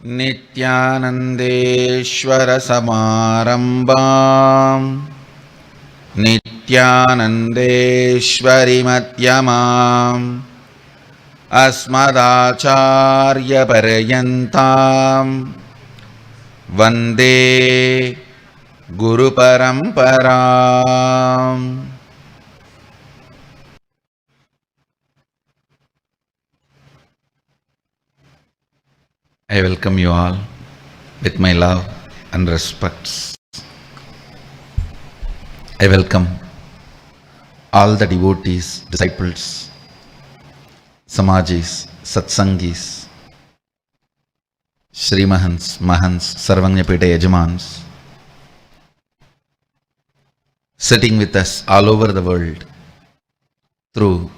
नित्यानन्देश्वरसमारम्भाम् नित्यानन्देश्वरिमध्यमाम् अस्मदाचार्यपर्यन्ताम् वन्दे गुरुपरम्पराम्। I welcome you all with my love and respects. I welcome all the devotees, disciples, Samajis, Satsangis, Shri Mahants, Sarvanyapeta Yajamans, sitting with us all over the world through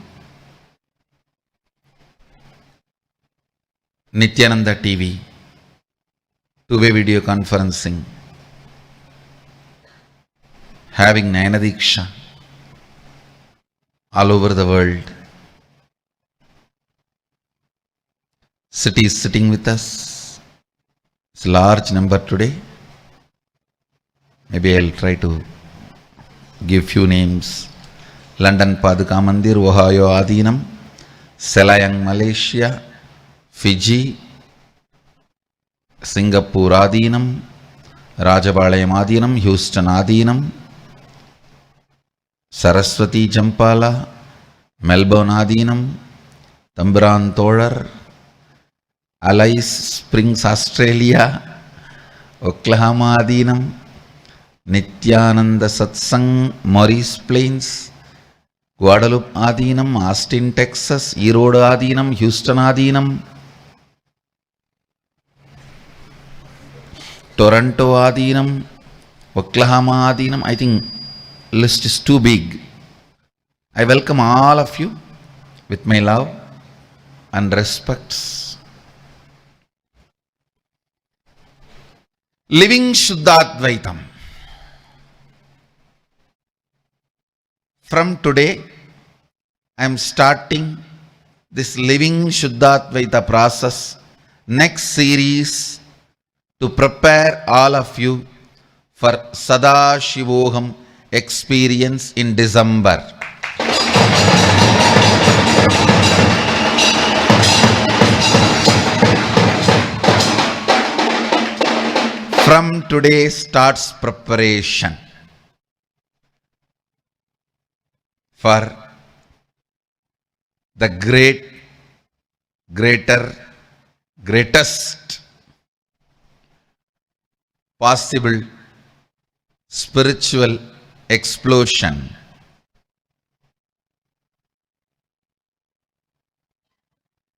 Nityananda TV, two-way video conferencing, having Nayanadiksha all over the world. Cities sitting with us. It's a large number today. Maybe I'll try to give few names. London Paduka Mandir, Ohio Adinam, Selayang Malaysia, Fiji, Singapore Adinam, Rajabalayam Adinam, Houston Adinam, Saraswati Jampala, Melbourne Adinam, Tambaran Tholar, Alice Springs Australia, Oklahoma Adinam, Nityananda Satsang, Maurice Plains, Guadalupe Adinam, Austin Texas, Erode Adinam, Houston Adinam, Toronto Adinam, Oklahoma Adinam. I think list is too big. I welcome all of you with my love and respects. Living Shuddhadvaitam. From today, I am starting this Living Shuddhadvaita process, next series, to prepare all of you for Sadashivoham experience in December. From today starts preparation for the greatest possible spiritual explosion.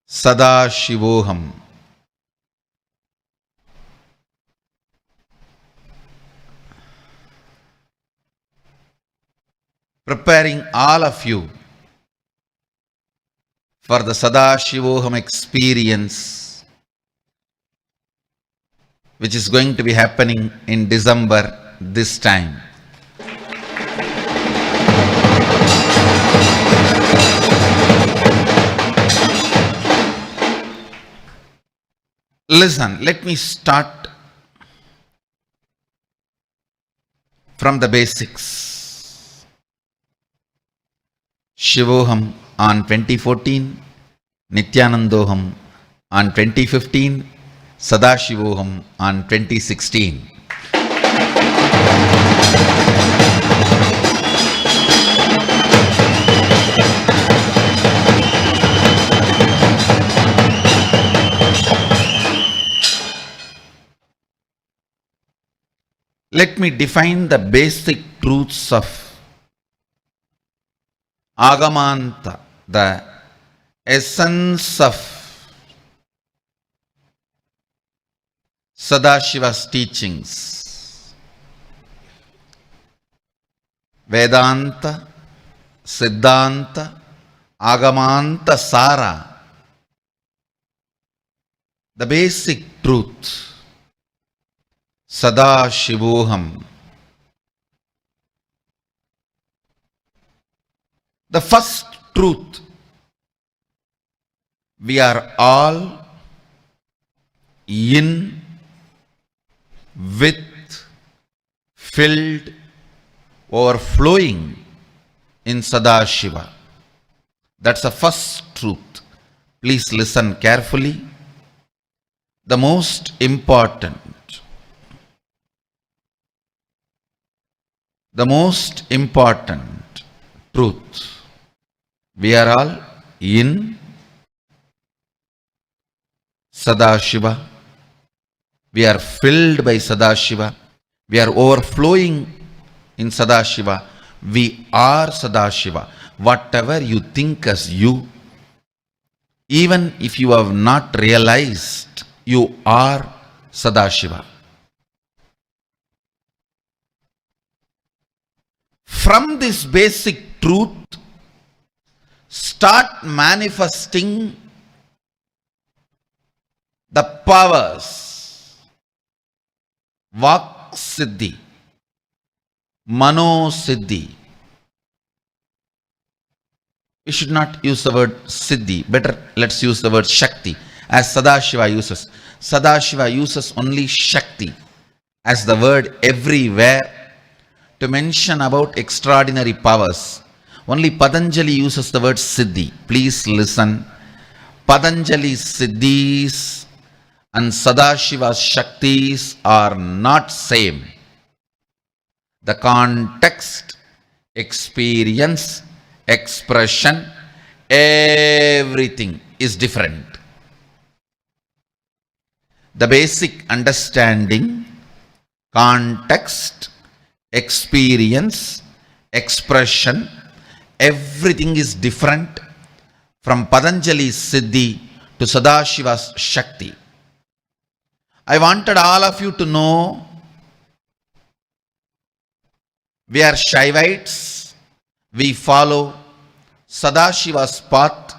Sadashivoham. Preparing all of you for the Sadashivoham experience, which is going to be happening in December this time. Listen, let me start from the basics. Shivoham on 2014, Nityanandoham on 2015, Sadashivoham on 2016. Let me define the basic truths of Agamanta, the essence of Sadashiva's teachings. Vedanta, Siddhanta, Agamanta, Sara. The basic truth. Sadashivoham. The first truth, we are all in, with, filled, overflowing in Sadashiva. That's the first truth. Please listen carefully. The most important truth. We are all in Sadashiva. We are filled by Sadashiva. We are overflowing in Sadashiva. We are Sadashiva. Whatever you think as you, even if you have not realized, you are Sadashiva. From this basic truth, start manifesting the powers. Vak Siddhi, Mano Siddhi. We should not use the word Siddhi. Better let's use the word Shakti, as Sadashiva uses. Sadashiva uses only Shakti as the word everywhere to mention about extraordinary powers. Only Patanjali uses the word Siddhi. Please listen. Patanjali's Siddhis and Sadashiva's Shaktis are not same. The context, experience, expression, everything is different. The basic understanding, context, experience, expression, everything is different from Patanjali's Siddhi to Sadashiva's Shakti. I wanted all of you to know we are Shaivites. We follow Sadashiva's path,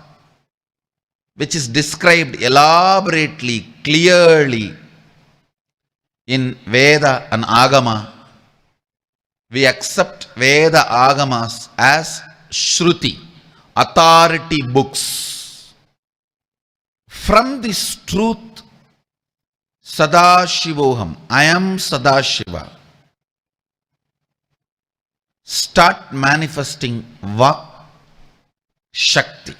which is described elaborately, clearly in Veda and Agama. We accept Veda Agamas as Shruti, authority books. From this truth, Sadashivoham, I am Sadashiva. Start manifesting Vak Shakti.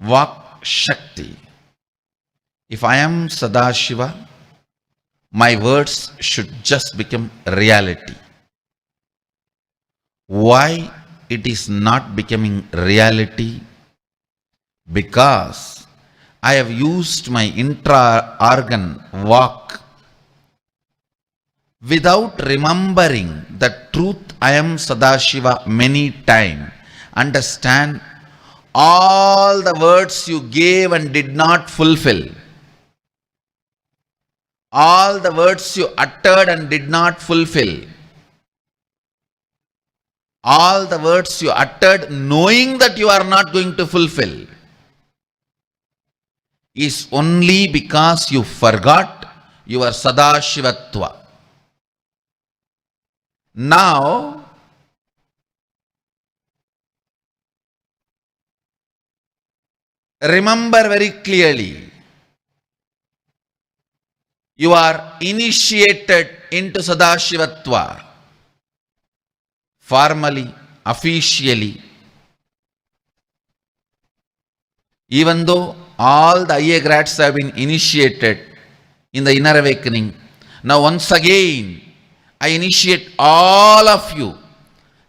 Vak Shakti. If I am Sadashiva, my words should just become reality. Why it is not becoming reality? Because I have used my intra-organ Vak without remembering the truth I am Sadashiva many times. Understand, all the words you gave and did not fulfill, all the words you uttered and did not fulfill, all the words you uttered knowing that you are not going to fulfill, is only because you forgot your Sadashivatva. Now, remember very clearly, you are initiated into Sadashivatva, formally, officially. Even though all the IA grads have been initiated in the inner awakening, now once again, I initiate all of you.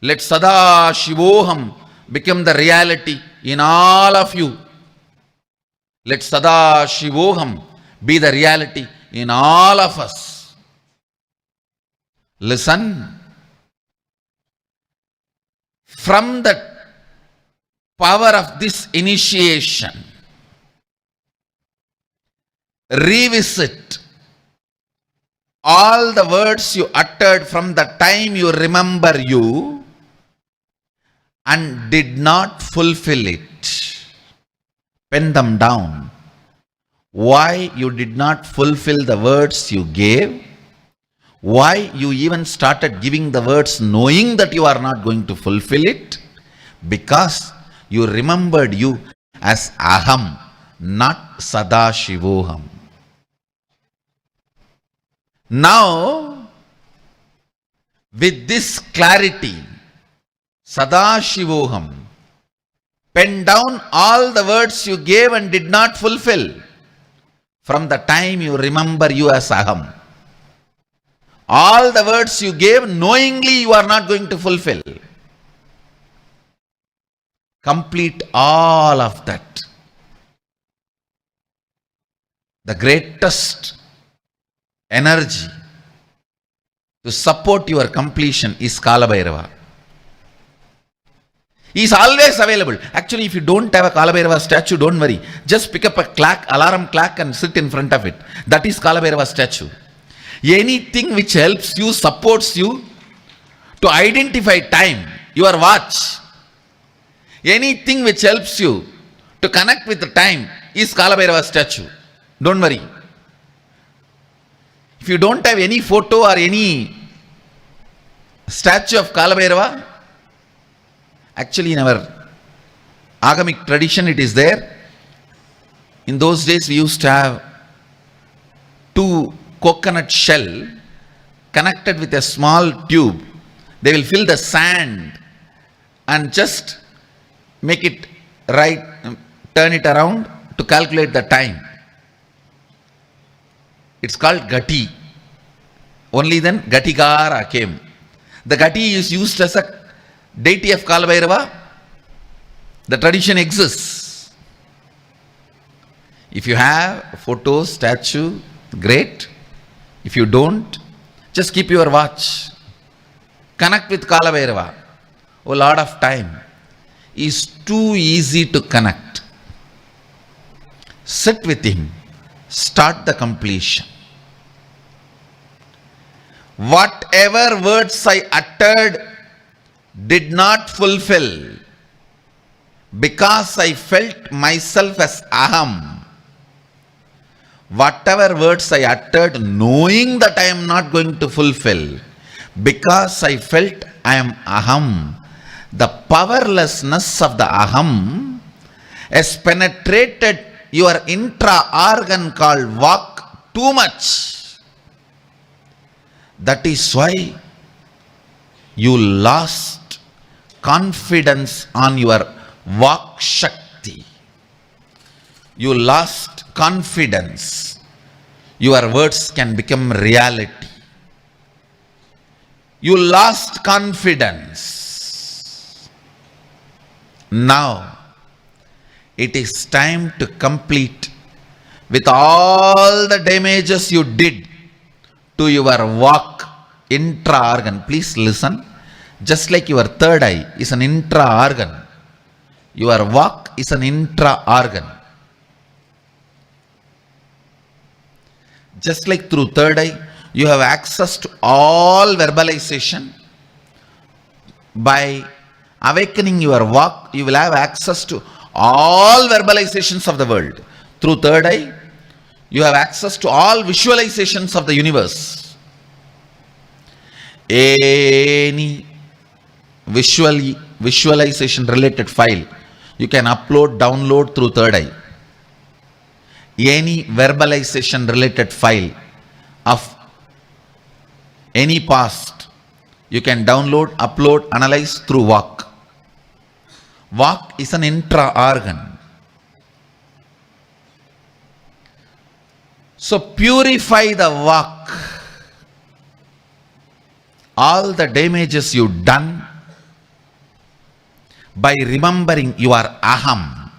Let Sadashivoham become the reality in all of you. Let Sadashivoham be the reality in all of us. Listen. From the power of this initiation, revisit all the words you uttered from the time you remember you and did not fulfill it. Pen them down. Why you did not fulfill the words you gave? Why you even started giving the words knowing that you are not going to fulfill it? Because you remembered you as Aham, not Sadashivoham. Now, with this clarity, Sadashivoham, pen down all the words you gave and did not fulfill from the time you remember you as Aham. All the words you gave, knowingly you are not going to fulfill. Complete all of that. The greatest energy to support your completion is Kalabhairava. He is always available. Actually, if you don't have a Kalabhairava statue, don't worry. Just pick up a clock, alarm clock, and sit in front of it. That is Kalabhairava statue. Anything which helps you, supports you to identify time, your watch. Anything which helps you to connect with the time is Kalabhairava statue. Don't worry. If you don't have any photo or any statue of Kalabhairava, actually in our Agamic tradition it is there. In those days we used to have 2 coconut shell connected with a small tube. They will fill the sand and just make it right, turn it around to calculate the time. It's called Gati. Only then Gatigara came. The Gati is used as a deity of Kalabhairava. The tradition exists. If you have a photo, statue, great. If you don't, just keep your watch. Connect with Kalabhairava. A lot of time is too easy to connect. Sit with him. Start the completion. Whatever words I uttered did not fulfill because I felt myself as Aham. Whatever words I uttered knowing that I am not going to fulfill because I felt I am Aham. The powerlessness of the Aham has penetrated your intra-organ called Vak too much. That is why you lost confidence on your Vak Shakti. You lost confidence. Your words can become reality. You lost confidence. Now, it is time to complete with all the damages you did to your Vak intra-organ. Please listen. Just like your third eye is an intra-organ, your Vak is an intra-organ. Just like through third eye, you have access to all verbalization. By awakening your Vak, you will have access to all verbalizations of the world. Through third eye, you have access to all visualizations of the universe. Any visualization related file you can upload, download through third eye. Any verbalization related file of any past you can download, upload, analyze through Vak. Vak is an intra-organ. So purify the Vak. All the damages you done by remembering your Aham.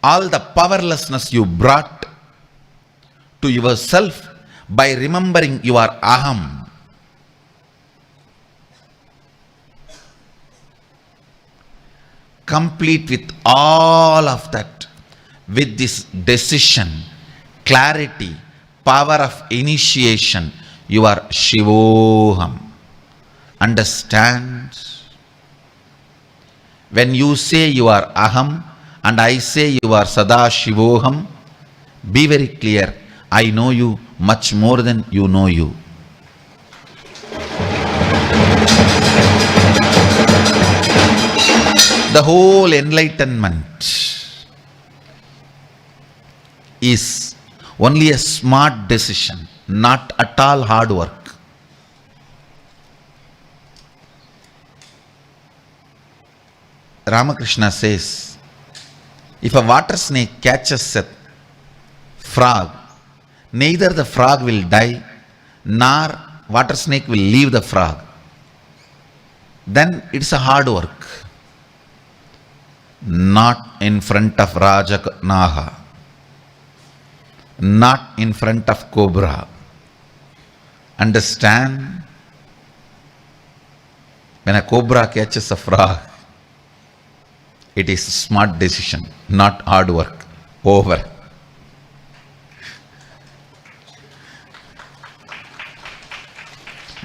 All the powerlessness you brought to yourself by remembering your Aham. Complete with all of that, with this decision, clarity, power of initiation, you are Shivoham. Understand? When you say you are Aham and I say you are Sadashivoham, be very clear. I know you much more than you know you. The whole enlightenment is only a smart decision, not at all hard work. Ramakrishna says, if a water snake catches a frog, neither the frog will die, nor water snake will leave the frog. Then it's a hard work. Not in front of Rajanaha, not in front of Cobra. Understand? When a cobra catches a frog, it is a smart decision, not hard work. Over.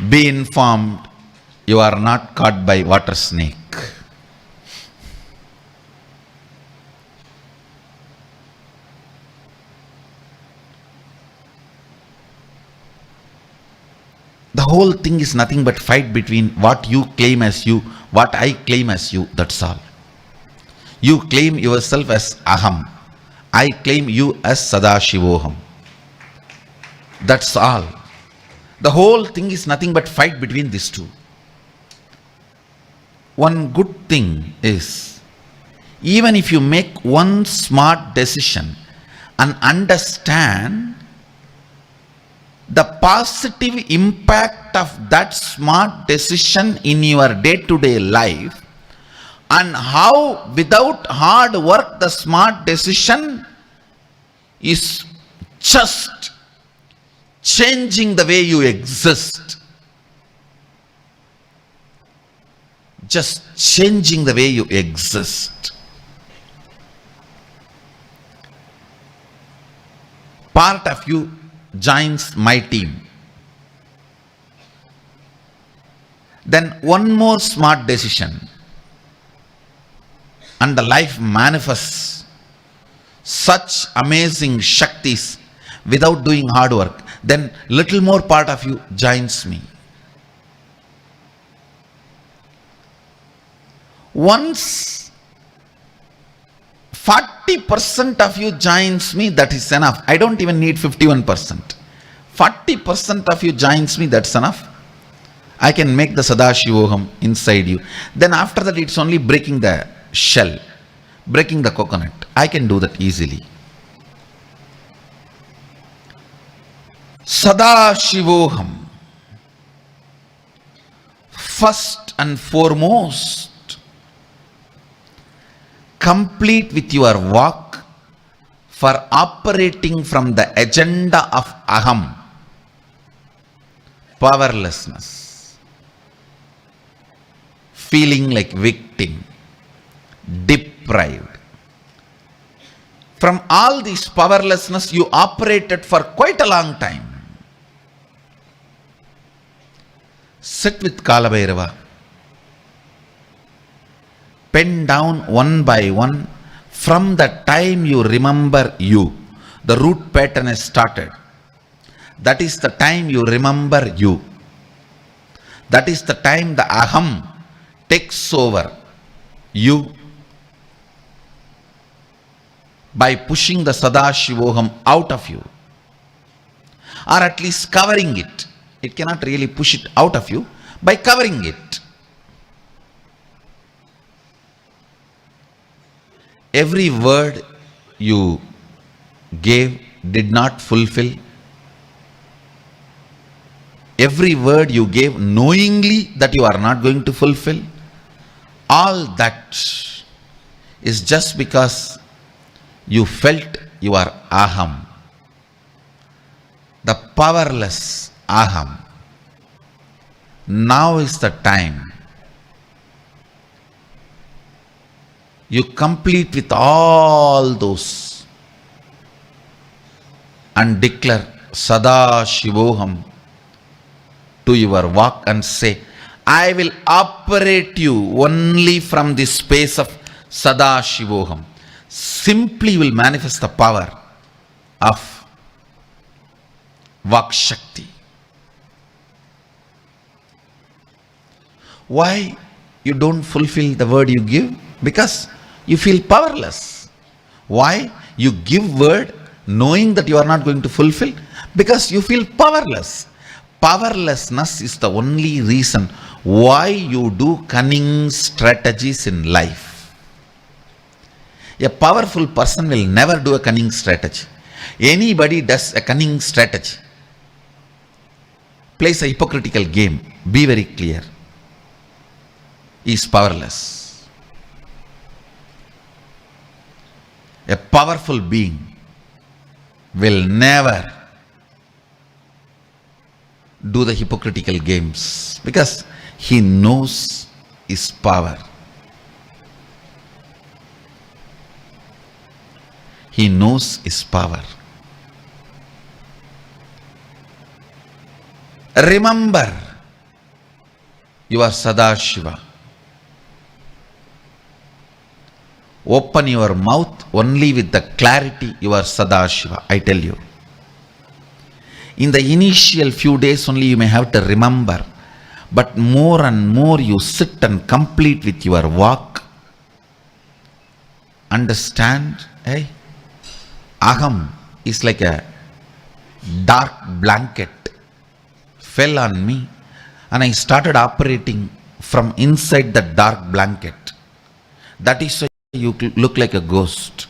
Be informed, you are not caught by water snake. The whole thing is nothing but fight between what you claim as you, what I claim as you, that's all. You claim yourself as Aham. I claim you as Sadashivoham. That's all. The whole thing is nothing but fight between these two. One good thing is, even if you make one smart decision and understand the positive impact of that smart decision in your day-to-day life, and how without hard work the smart decision is just changing the way you exist. Just changing the way you exist. Part of you joins my team. Then one more smart decision, and the life manifests such amazing Shaktis without doing hard work. Then little more part of you joins me. Once 40% of you joins me, that is enough. I don't even need 51%. 40% of you joins me, that's enough. I can make the Sadashivoham inside you. Then after that, it's only breaking the shell, breaking the coconut. I can do that easily. Sadashivoham. First and foremost, complete with your walk for operating from the agenda of Aham, powerlessness, feeling like victim, deprived. From all this powerlessness, you operated for quite a long time. Sit with Kalabhairava. Pen down one by one from the time you remember you. The root pattern has started. That is the time you remember you. That is the time the Aham takes over you by pushing the Sadashivoham out of you, or at least covering it. It cannot really push it out of you, by covering it. Every word you gave did not fulfill. Every word you gave knowingly that you are not going to fulfill. All that is just because you felt you are Aham, the powerless Aham. Now is the time. You complete with all those and declare Sadashivoham to your walk and say, I will operate you only from the space of Sadashivoham. Simply will manifest the power of Vak Shakti. Why you don't fulfill the word you give? Because you feel powerless. Why? You give word knowing that you are not going to fulfill because you feel powerless. Powerlessness is the only reason why you do cunning strategies in life. A powerful person will never do a cunning strategy. Anybody does a cunning strategy, plays a hypocritical game, be very clear, is powerless. A powerful being will never do the hypocritical games because he knows his power. He knows his power. Remember, you are Sadashiva. Open your mouth only with the clarity you are Sadashiva, I tell you. In the initial few days only you may have to remember, but more and more you sit and complete with your walk. Understand, eh? Aham is like a dark blanket fell on me and I started operating from inside the dark blanket. That is why you look like a ghost.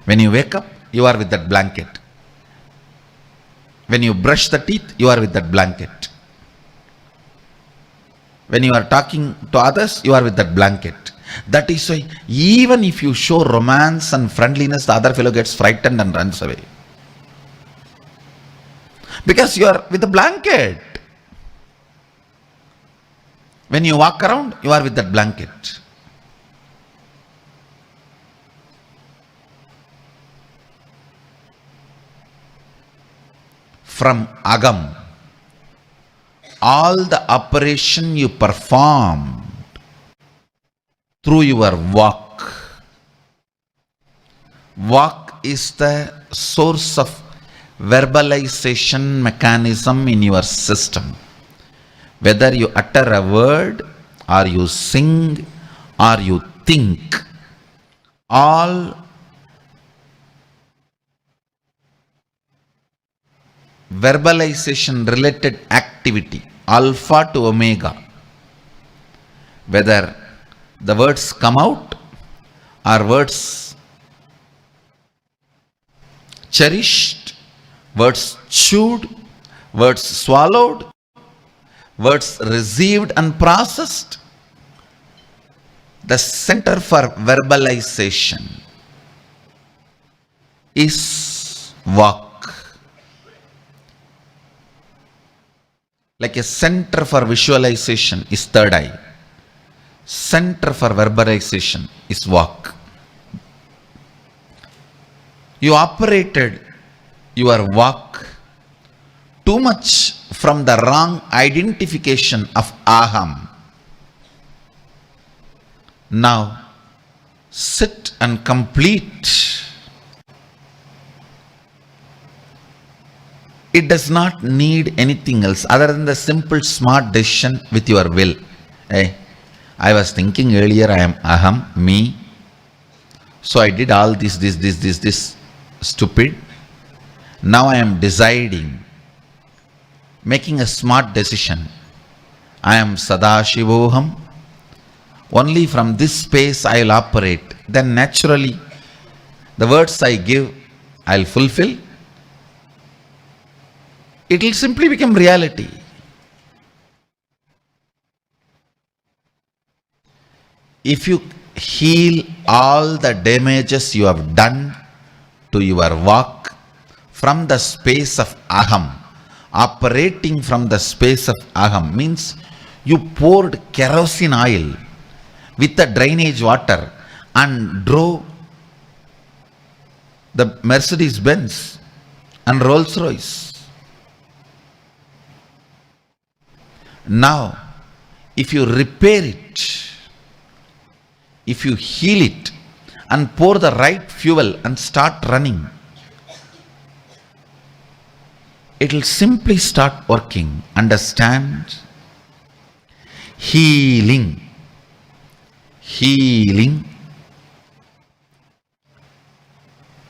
When you wake up, you are with that blanket. When you brush the teeth, you are with that blanket. When you are talking to others, you are with that blanket. That is why even if you show romance and friendliness, the other fellow gets frightened and runs away. Because you are with the blanket. When you walk around, you are with that blanket. From Agam, all the operation you performed through your walk. Walk is the source of verbalization mechanism in your system. Whether you utter a word or you sing or you think, all verbalization related activity, alpha to omega, whether the words come out or words cherished, words chewed, words swallowed, words received and processed, the center for verbalization is walk. Like a center for visualization is third eye. Center for verbalization is walk. You operated your walk too much from the wrong identification of aham. Now sit and complete. It does not need anything else other than the simple smart decision with your will. Hey, I was thinking earlier I am aham, me. So I did all this stupid. Now I am deciding, making a smart decision. I am Sadashivoham. Only from this space I will operate. Then naturally, the words I give, I will fulfill. It will simply become reality. If you heal all the damages you have done to your walk from the space of aham, operating from the space of aham means you poured kerosene oil with the drainage water and drove the Mercedes Benz and Rolls Royce. Now, if you repair it, if you heal it and pour the right fuel and start running, it will simply start working. Understand? Healing healing.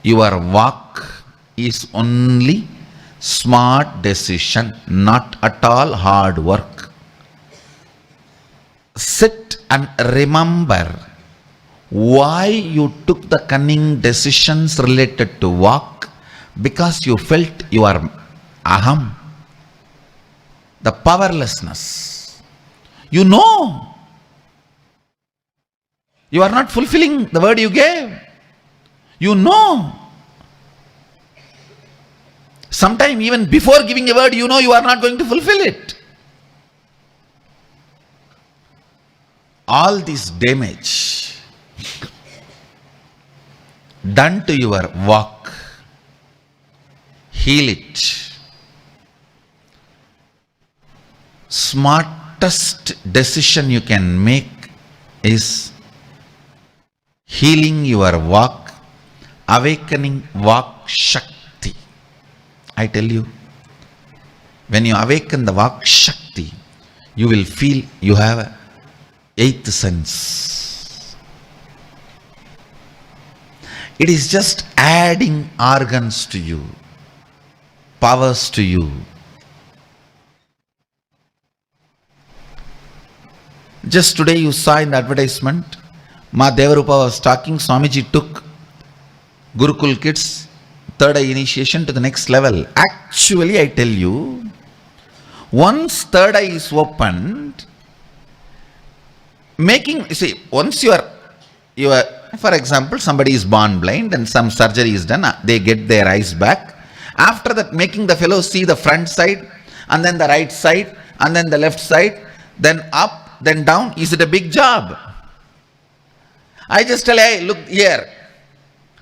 Your walk is only smart decision, not at all hard work. Sit and remember why you took the cunning decisions related to walk, because you felt your aham, the powerlessness. You know you are not fulfilling the word you gave. You know. Sometime even before giving a word, you know you are not going to fulfill it. All this damage done to your walk, heal it. Smartest decision you can make is healing your walk, awakening walk shakti. I tell you, when you awaken the walk shakti, you will feel you have a eighth sense. It is just adding organs to you, powers to you. Just today you saw in the advertisement, Ma Devarupa was talking, Swamiji took Gurukul kids third eye initiation to the next level. Actually, I tell you, once third eye is opened, once you are, for example, somebody is born blind and some surgery is done, they get their eyes back. After that, making the fellow see the front side, and then the right side, and then the left side, then up, then down. Is it a big job? I just tell, hey, look here,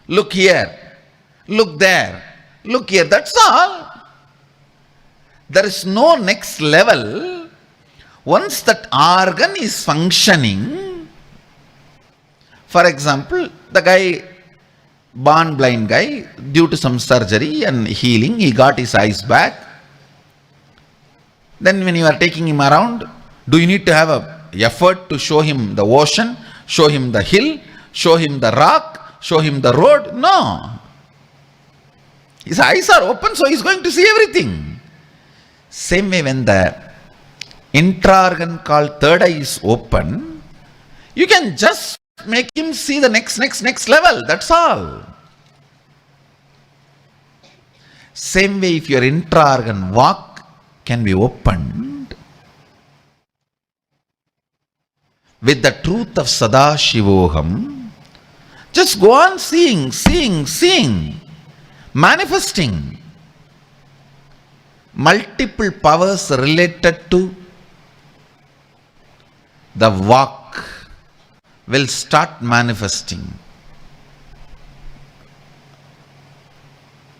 look here, look there, look here. That's all. There is no next level. Once that organ is functioning, for example, the guy, born blind guy, due to some surgery and healing, he got his eyes back. Then when you are taking him around, do you need to have a effort to show him the ocean, show him the hill, show him the rock, show him the road? No. His eyes are open, so he is going to see everything. Same way, when the intra-organ called third eye is open, you can just make him see the next level. That's all. Same way, if your intra-organ walk can be opened with the truth of Sadashivoham, just go on seeing, manifesting. Multiple powers related to the walk will start manifesting.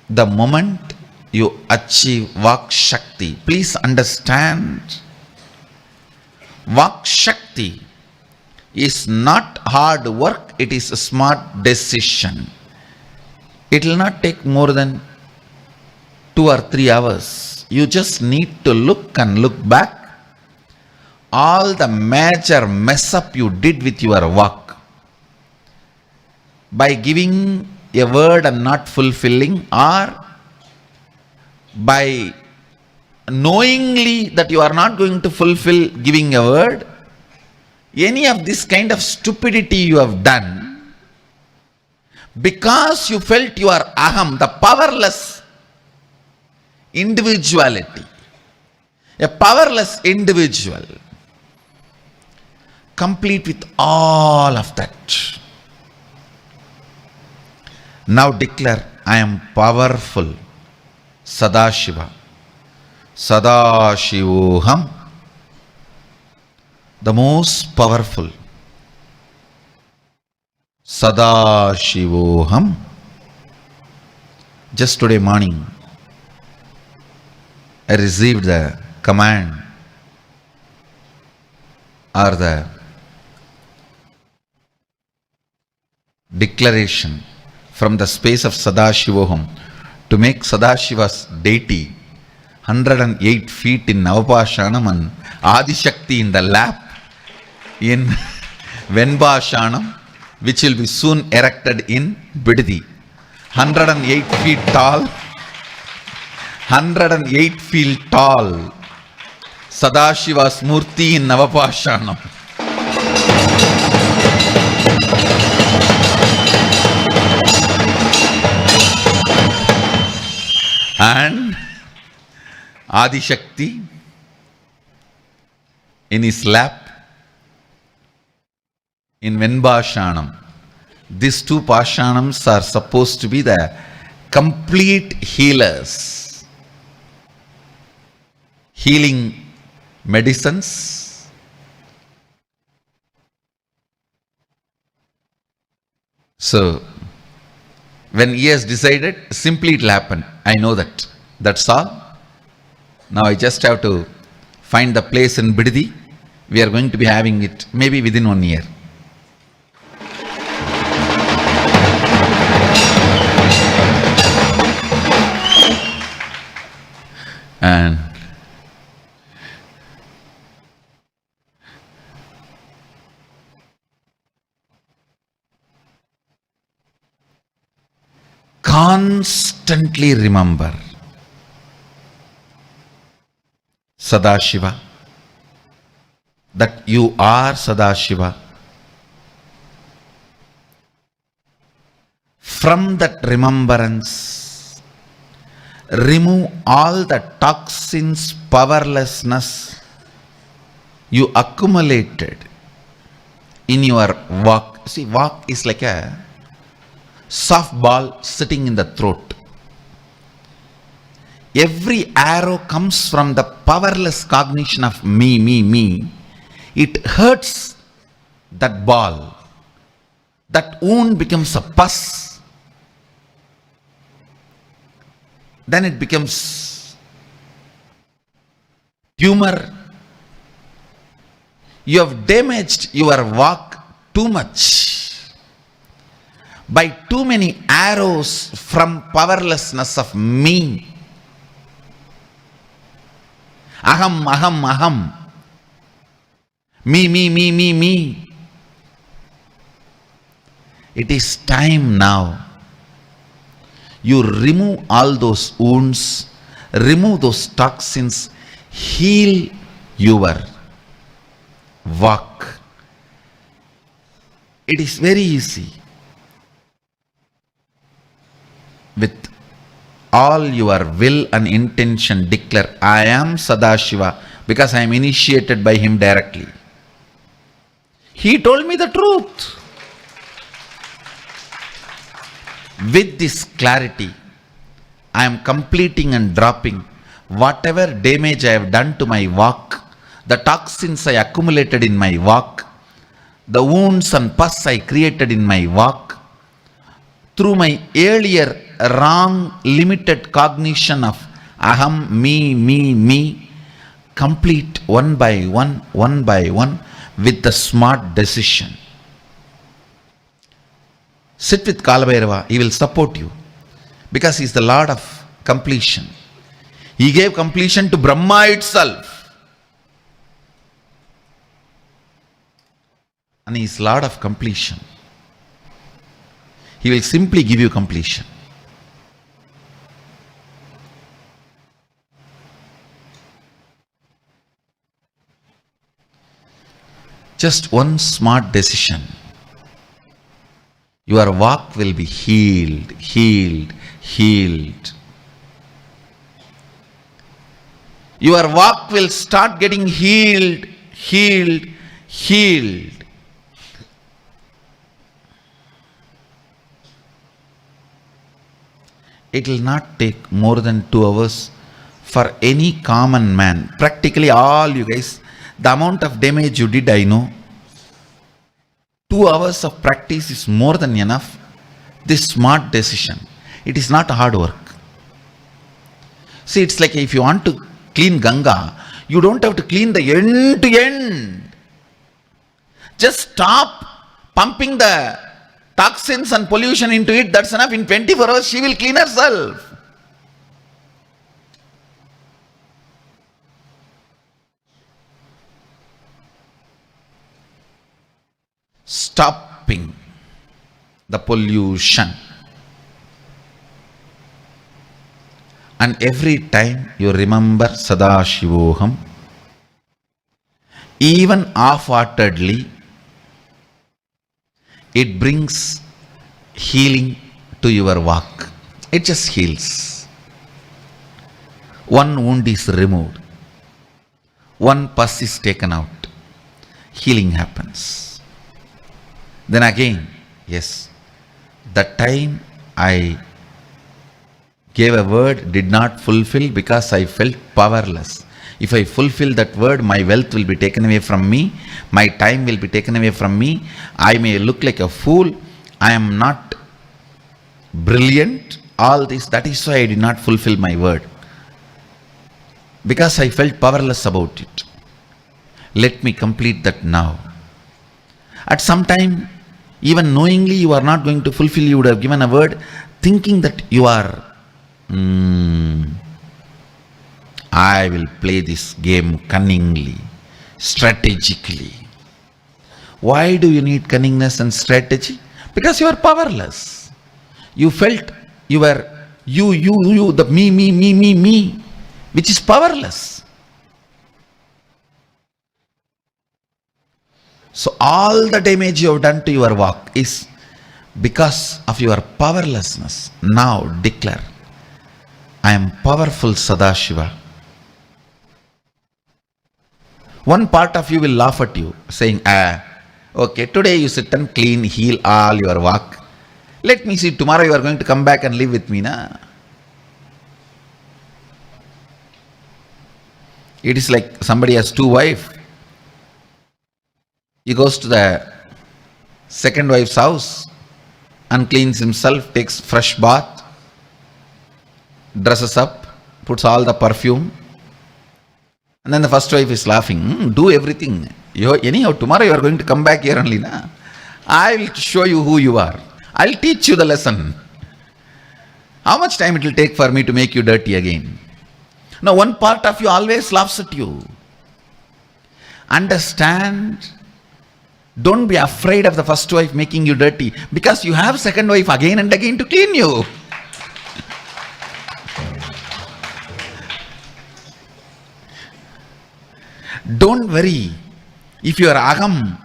The moment you achieve Vak Shakti, please understand, Vak Shakti is not hard work, it is a smart decision. It will not take more than 2 or 3 hours. You just need to look and look back. All the major mess up you did with your work, by giving a word and not fulfilling, or by knowingly that you are not going to fulfill giving a word, any of this kind of stupidity you have done, because you felt you are aham, the powerless individuality, a powerless individual, complete with all of that. Now declare, I am powerful. Sadashiva. Sadashivoham. The most powerful. Sadashivoham. Just today morning, I received the command or the declaration from the space of Sadashivoham to make Sadashiva's deity 108 feet in Navapashanam and Adishakti in the lap in Venbashanam, which will be soon erected in Bidadi. 108 feet tall, 108 feet tall, Sadashiva's Murti in Navapashanam. And Adi Shakti in his lap in Venbashanam. These two Pashanams are supposed to be the complete healers, healing medicines. So, when he has decided, simply it will happen. I know that. That's all. Now I just have to find the place in Bidadi. We are going to be having it maybe within 1 year. And constantly remember Sadashiva, that you are Sadashiva. From that remembrance, remove all the toxins, powerlessness you accumulated in your walk. See, walk is like a softball sitting in the throat. Every arrow comes from the powerless cognition of me, me, me. It hurts that ball. That wound becomes a pus. Then it becomes tumor. You have damaged your walk too much by too many arrows from powerlessness of me. Aham, aham, aham. Me, me, me, me, me. It is time now. You remove all those wounds, remove those toxins, heal your walk. It is very easy. With all your will and intention, declare, I am Sadashiva, because I am initiated by him directly. He told me the truth. With this clarity, I am completing and dropping whatever damage I have done to my walk, the toxins I accumulated in my walk, the wounds and pus I created in my walk, through my earlier wrong, limited cognition of aham, me, me, me. Complete one by one, with the smart decision. Sit with Kalabhairava, he will support you, because he is the Lord of completion. He gave completion to Brahma itself. And he is Lord of completion. He will simply give you completion. Just one smart decision. Your walk will be healed, healed, healed. Your walk will start getting healed, healed, healed. It will not take more than 2 hours for any common man. Practically all you guys, the amount of damage you did, I know. 2 hours of practice is more than enough. This smart decision, it is not hard work. See, it's like if you want to clean Ganga, you don't have to clean the end to end. Just stop pumping the toxins and pollution into it. That's enough. In 24 hours, she will clean herself. stopping the pollution. And every time you remember Sadashivoham, even half-heartedly, it brings healing to your walk. It just heals. One wound is removed. One pus is taken out. Healing happens. Then again, yes, the time I gave a word did not fulfill because I felt powerless. If I fulfill that word, my wealth will be taken away from me, my time will be taken away from me, I may look like a fool, I am not brilliant, all this. That is why I did not fulfill my word, because I felt powerless about it. Let me complete that now. At some time, even knowingly you are not going to fulfill, you would have given a word thinking that you are I will play this game cunningly, strategically. Why do you need cunningness and strategy? Because you are powerless. You felt you were you, the me, which is powerless. So all the damage you have done to your walk is because of your powerlessness. Now declare, I am powerful Sadashiva. One part of you will laugh at you, saying, okay, today you sit and clean, heal all your walk. Let me see, tomorrow you are going to come back and live with me, na? It is like somebody has two wives. He goes to the second wife's house and cleans himself, takes fresh bath, dresses up, puts all the perfume, and then the first wife is laughing. Do everything. Anyhow, tomorrow you are going to come back here only, na? I will show you who you are. I will teach you the lesson. How much time it will take for me to make you dirty again? Now, one part of you always laughs at you. Understand. Don't be afraid of the first wife making you dirty, because you have second wife again and again to clean you. Don't worry. If your aham,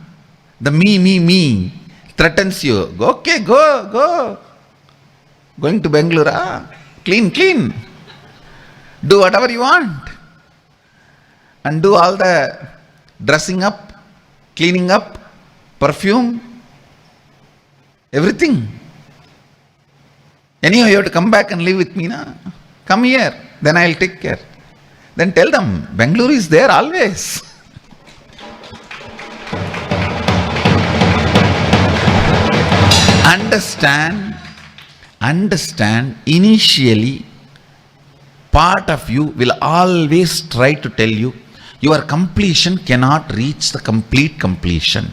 the me, threatens you, okay, go. Going to Bengaluru, clean. Do whatever you want. And do all the dressing up, cleaning up, perfume, everything. Anyhow, you have to come back and live with me, na? Come here, then I will take care. Then tell them, Bengaluru is there always. Understand, initially, part of you will always try to tell you, your completion cannot reach the complete completion,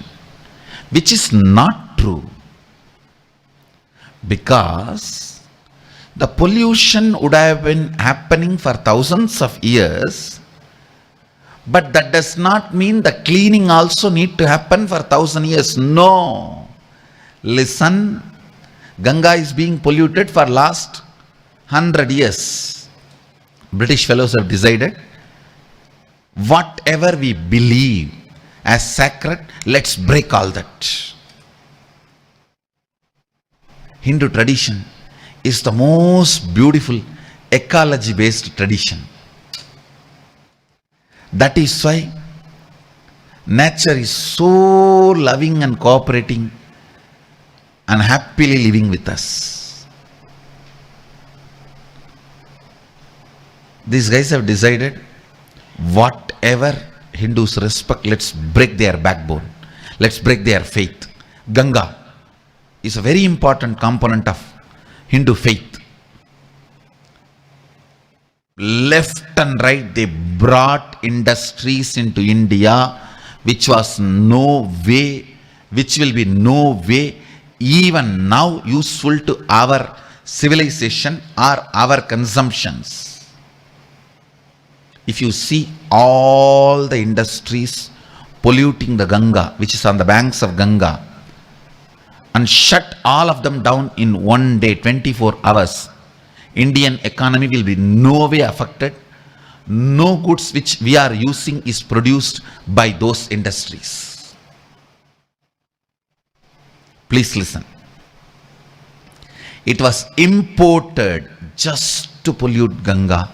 which is not true. Because the pollution would have been happening for thousands of years, but that does not mean the cleaning also need to happen for 1,000 years. No. Listen, Ganga is being polluted for last 100 years. British fellows have decided, whatever we believe as sacred, let's break all that. Hindu tradition is the most beautiful ecology-based tradition. That is why nature is so loving and cooperating and happily living with us. These guys have decided, whatever Hindus respect, let's break their backbone. Let's break their faith. Ganga is a very important component of Hindu faith. Left and right, they brought industries into India, which was which will be no way even now useful to our civilization or our consumptions. If you see all the industries polluting the Ganga, which is on the banks of Ganga, and shut all of them down in one day, 24 hours, Indian economy will be no way affected. No goods which we are using is produced by those industries. Please listen. It was imported just to pollute Ganga.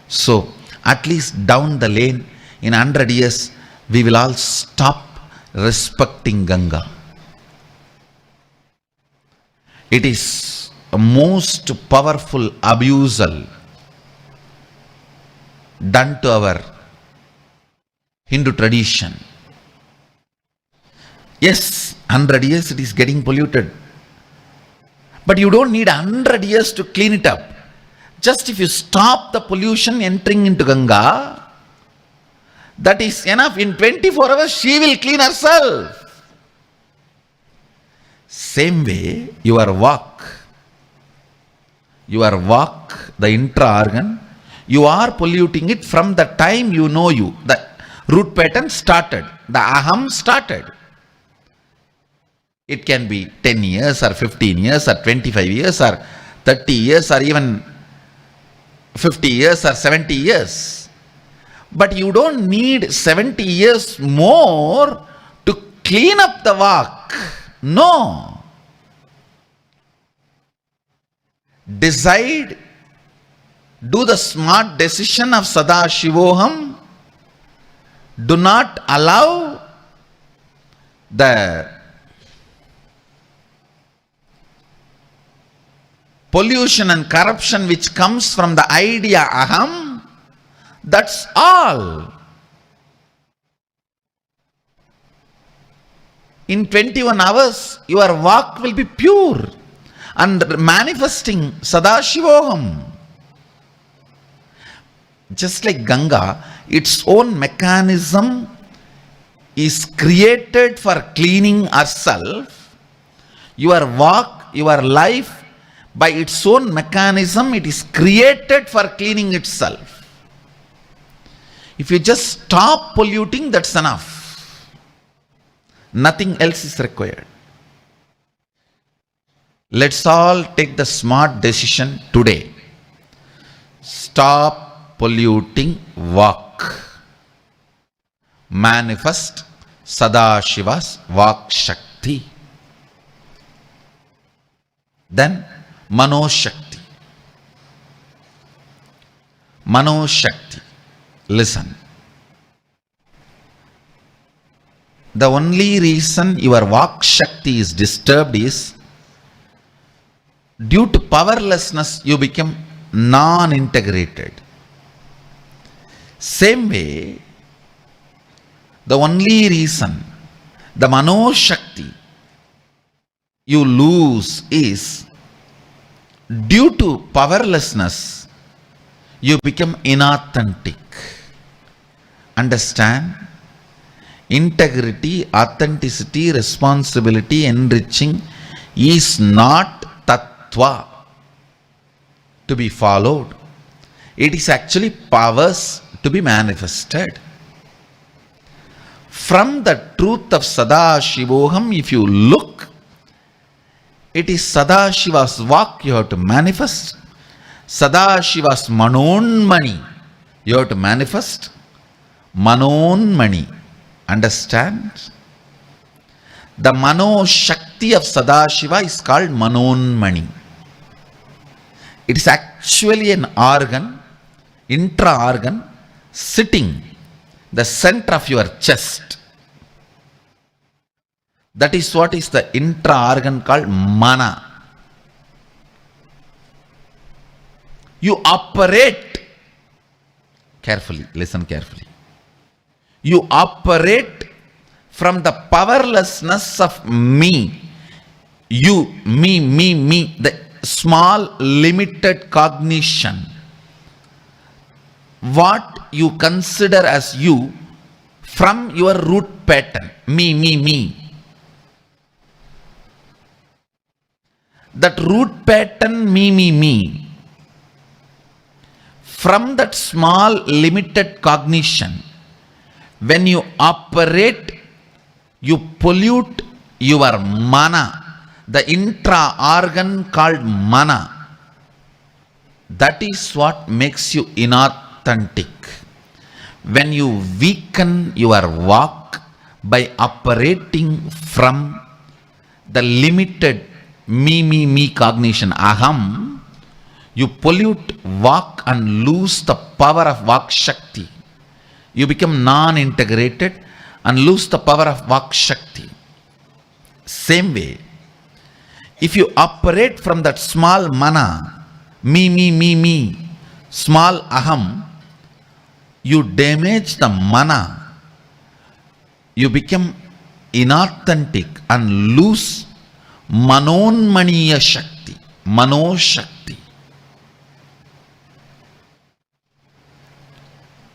So, at least down the lane, in 100 years, we will all stop respecting Ganga. It is a most powerful abusal done to our Hindu tradition. Yes, 100 years it is getting polluted. But you don't need 100 years to clean it up. Just if you stop the pollution entering into Ganga, that is enough. In 24 hours, she will clean herself. Same way, your walk, the intra-organ, you are polluting it from the time you know you. The root pattern started. The aham started. It can be 10 years or 15 years or 25 years or 30 years or even 50 years or 70 years. But you don't need 70 years more to clean up the walk. No. Decide, do the smart decision of Sadashivoham. Do not allow the pollution and corruption which comes from the idea aham. That's all. In 21 hours, your walk will be pure and manifesting Sadashivoham. Just like Ganga, its own mechanism is created for cleaning herself. Your walk, your life, by its own mechanism, it is created for cleaning itself. If you just stop polluting, that's enough. Nothing else is required. Let's all take the smart decision today. Stop polluting walk. Manifest Sadashiva's Vak Shakti. Then Mano Shakti. Mano Shakti. Listen. The only reason your Vak Shakti is disturbed is due to powerlessness you become non-integrated. Same way, the only reason the Mano Shakti you lose is due to powerlessness you become inauthentic. Understand? Integrity, authenticity, responsibility, enriching is not tattva to be followed. It is actually powers to be manifested. From the truth of Sadashivoham, if you look, it is Sadashiva's Vak you have to manifest. Sadashiva's Manonmani you have to manifest. Manonmani. Understand? The Mano Shakti of Sadashiva is called Manonmani. It is actually an organ, intra-organ, sitting the center of your chest. That is what is the intra-organ called Mana. You operate, carefully, listen carefully. You operate from the powerlessness of me. You, me, the small limited cognition. What you consider as you from your root pattern. Me. That root pattern, me. From that small limited cognition, when you operate, you pollute your mana. the intra-organ called mana, that is what makes you inauthentic. When you weaken your walk by operating from the limited me cognition, aham, you pollute Vak and lose the power of Vak Shakti. You become non-integrated and lose the power of Vak Shakti. Same way, if you operate from that small mana, me, small aham, you damage the mana. You become inauthentic and lose manonmaniya shakti, mano shakti.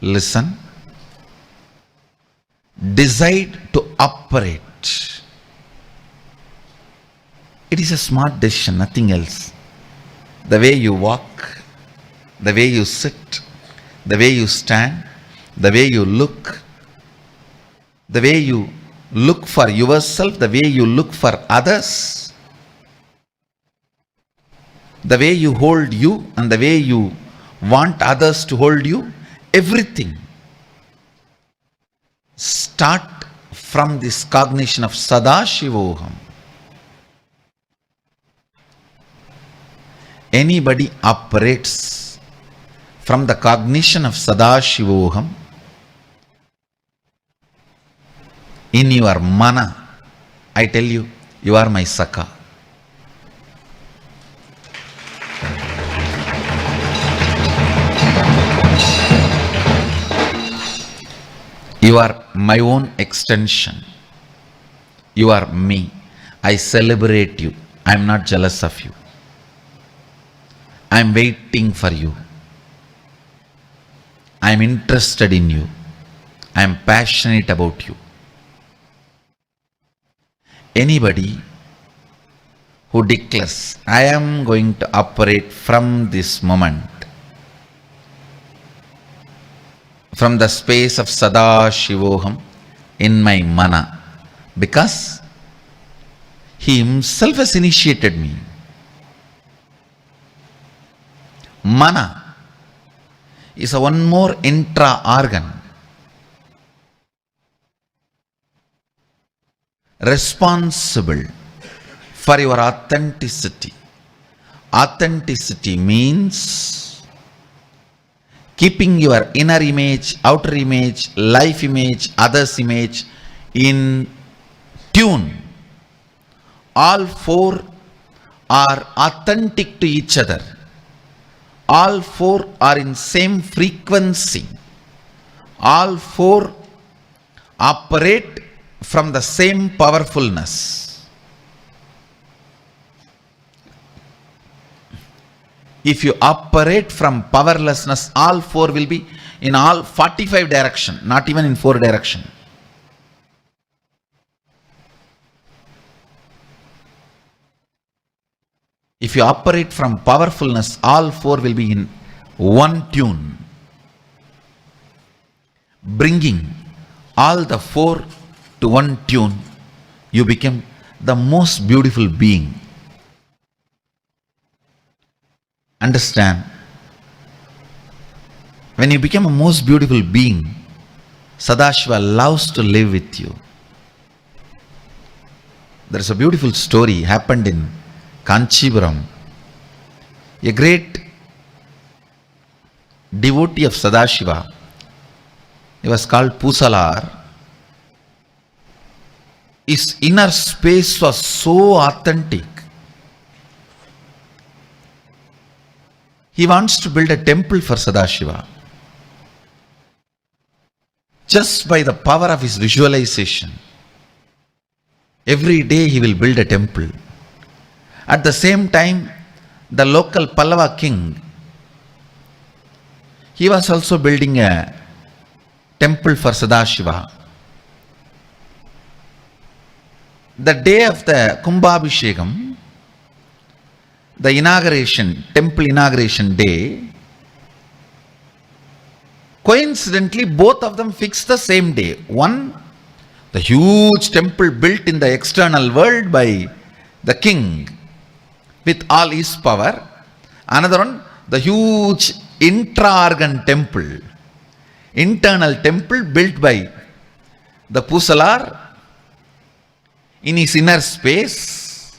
Listen, decide to operate. It is a smart decision, nothing else. The way you walk, the way you sit, the way you stand, the way you look, the way you look for yourself, the way you look for others, the way you hold you and the way you want others to hold you, everything start from this cognition of Sadashivoham. Anybody operates from the cognition of Sadashivoham in your mana, I tell you, you are my Saka. You are my own extension. You are me. I celebrate you. I am not jealous of you. I am waiting for you. I am interested in you. I am passionate about you. Anybody who declares, I am going to operate from this moment, from the space of Sadashivoham in my mana, because he himself has initiated me. Mana is a one more intra-organ responsible for your authenticity. Authenticity means keeping your inner image, outer image, life image, others image in tune. All four are authentic to each other. All four are in same frequency. All four operate from the same powerfulness. If you operate from powerlessness, all four will be in all 45 direction, not even in 4 direction. If you operate from powerfulness, all four will be in one tune, bringing all the four to one tune. You become the most beautiful being. Understand, when you become a most beautiful being, Sadashiva loves to live with you. There is a beautiful story happened in Kanchipuram. A great devotee of Sadashiva, he was called Pusalar. His inner space was so authentic. He wants to build a temple for Sadashiva. Just by the power of his visualization, every day he will build a temple. At the same time, the local Pallava king, he was also building a temple for Sadashiva. The day of the Kumbhabhishekam, the inauguration, temple inauguration day, coincidentally both of them fixed the same day. One, the huge temple built in the external world by the king with all his power. Another one, the huge intra-organ temple, internal temple built by the Pusalar in his inner space.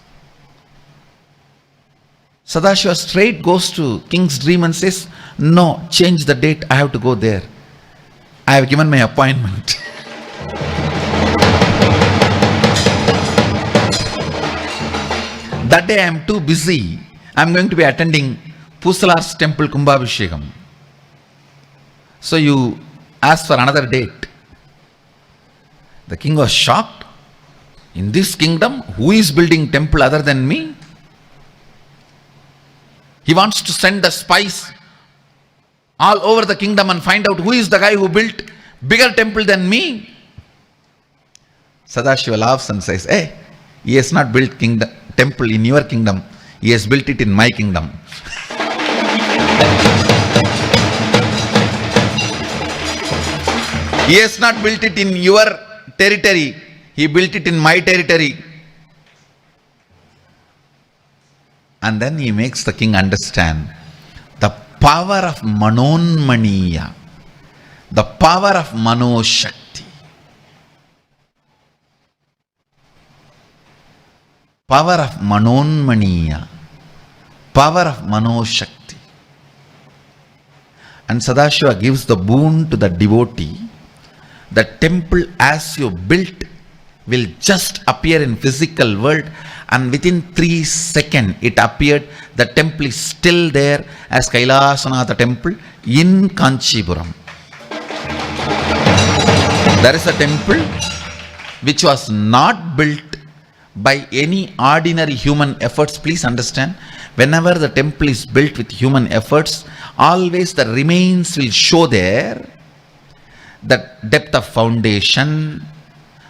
Sadashiva straight goes to king's dream and says, no, change the date, I have to go there. I have given my appointment. That day I am too busy. I am going to be attending Pusalar's temple Kumbhabhishekam. So you ask for another date. The king was shocked. In this kingdom, who is building temple other than me? He wants to send the spies all over the kingdom and find out who is the guy who built bigger temple than me. Sadashiva laughs and says, hey, he has not built temple in your kingdom. He has built it in my kingdom. He has not built it in your territory. He built it in my territory. And then he makes the king understand the power of Manonmaniya, the power of Manoshakti. Power of Manonmaniya, power of Manoshakti. And Sadashiva gives the boon to the devotee. The temple as you built will just appear in physical world, and within 3 seconds it appeared. The temple is still there as Kailasanatha temple in Kanchipuram. There is a temple which was not built by any ordinary human efforts. Please understand, whenever the temple is built with human efforts, always the remains will show there, the depth of foundation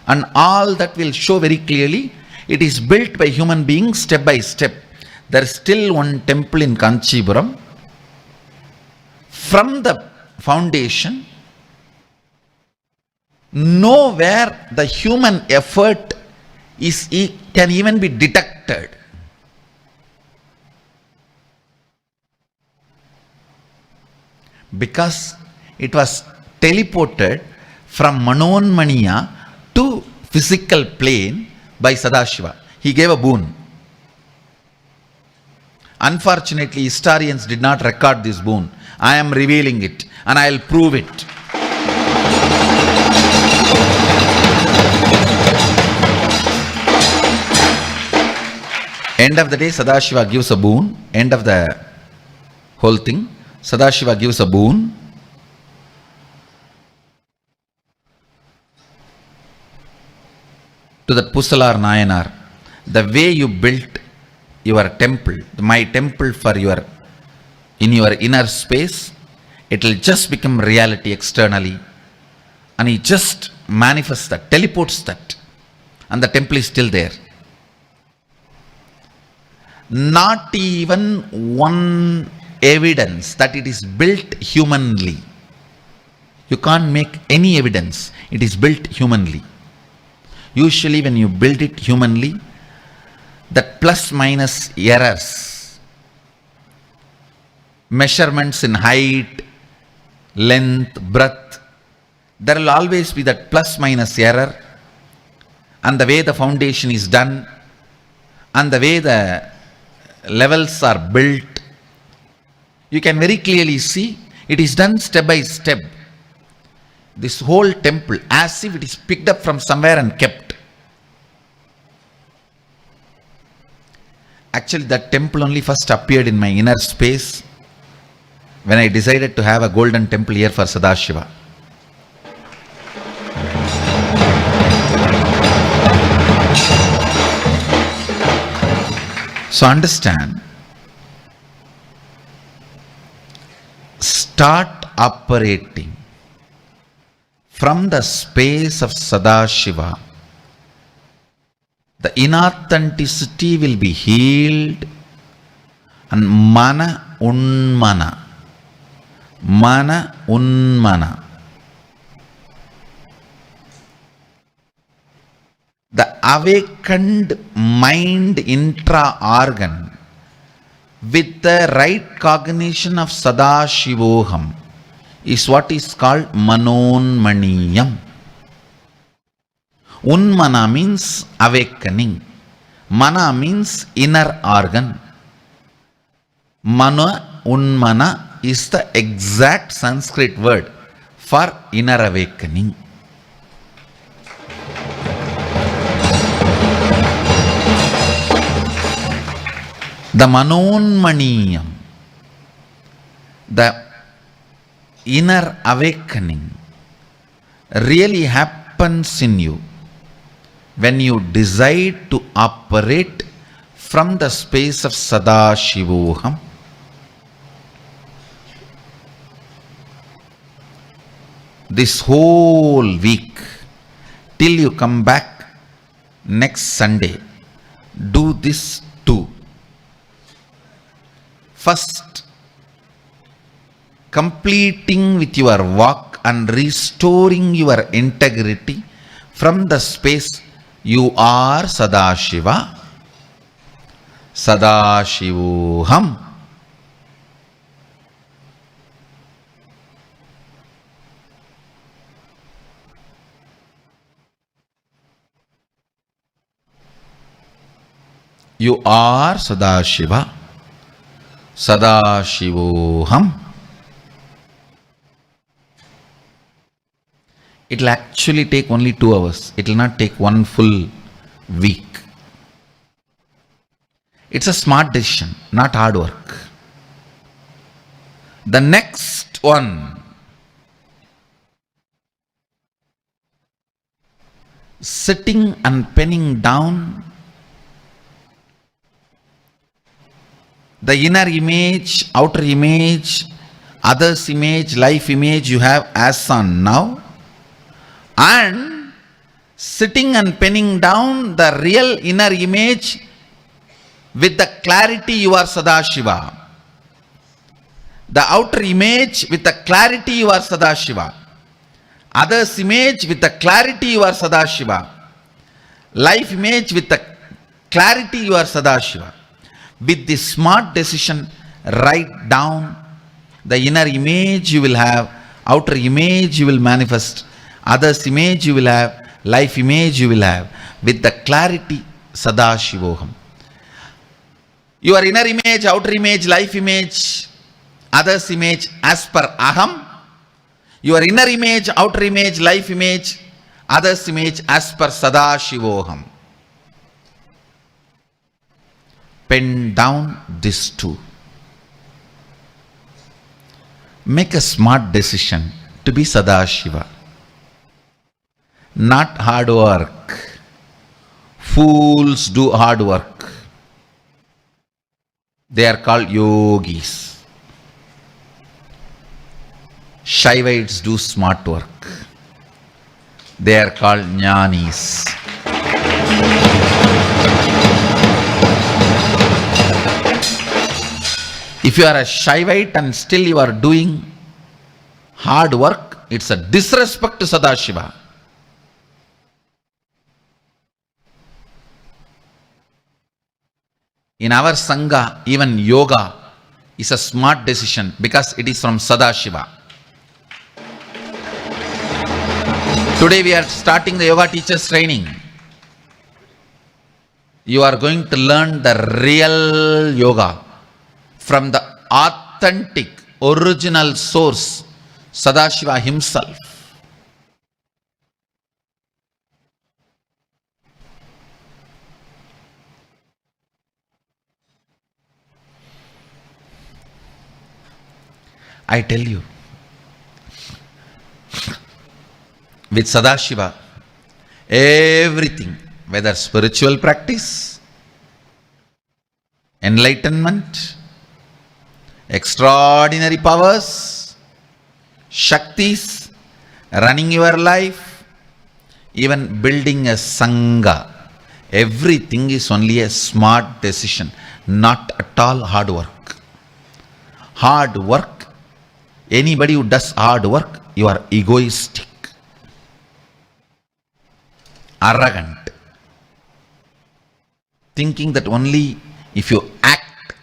and all that will show very clearly. It is built by human beings step by step. There is still one temple in Kanchipuram. From the foundation, nowhere the human effort can even be detected. Because it was teleported from Manonmaniya to physical plane by Sadashiva. He gave a boon. Unfortunately, historians did not record this boon. I am revealing it and I will prove it. End of the day, Sadashiva gives a boon. End of the whole thing, Sadashiva gives a boon. To that Pusalar Nayanar, the way you built your temple, my temple in your inner space, it will just become reality externally. And he just manifests that, teleports that, and the temple is still there. Not even one evidence that it is built humanly. You can't make any evidence. It is built humanly. Usually when you build it humanly, that plus minus errors, measurements in height, length, breadth, there will always be that plus minus error, and the way the foundation is done, and the way the levels are built, you can very clearly see it is done step by step. This whole temple, as if it is picked up from somewhere and kept. Actually, that temple only first appeared in my inner space when I decided to have a golden temple here for Sadashiva. So understand, start operating from the space of Sadashiva. The inauthenticity will be healed, and mana unmana, The awakened mind intra-organ with the right cognition of Sadashivoham is what is called Manonmaniyam. Unmana means awakening. Mana means inner organ. Mana, Unmana is the exact Sanskrit word for inner awakening. The Manonmaniyam, the inner awakening, really happens in you when you decide to operate from the space of Sadashivoham. This whole week, till you come back next Sunday, do this too. First, completing with your walk and restoring your integrity from the space you are Sadashiva, Sadashivoham. You are Sadashiva, Sadashivoham. It will actually take only 2 hours. It will not take one full week. It's a smart decision, not hard work. The next one, sitting and penning down the inner image, outer image, others image, life image you have as on now, and sitting and penning down the real inner image with the clarity you are Sadashiva. The outer image with the clarity you are Sadashiva. Others image with the clarity you are Sadashiva. Life image with the clarity you are Sadashiva. With this smart decision, write down the inner image you will have, outer image you will manifest, others image you will have, life image you will have, with the clarity Sadashivoham. Your inner image, outer image, life image, others image as per Aham. Your inner image, outer image, life image, others image as per Sadashivoham. Pen down this too. Make a smart decision to be Sadashiva. Not hard work. Fools do hard work. They are called yogis. Shaivites do smart work. They are called jnanis. If you are a Shaivite and still you are doing hard work, it's a disrespect to Sadashiva. In our Sangha, even yoga is a smart decision because it is from Sadashiva. Today we are starting the yoga teachers training. You are going to learn the real yoga from the authentic, original source, Sadashiva himself. I tell you, with Sadashiva, everything, whether spiritual practice, enlightenment, extraordinary powers, Shaktis, running your life, even building a Sangha, everything is only a smart decision, not at all hard work. Hard work, anybody who does hard work, you are egoistic, arrogant, thinking that only if you act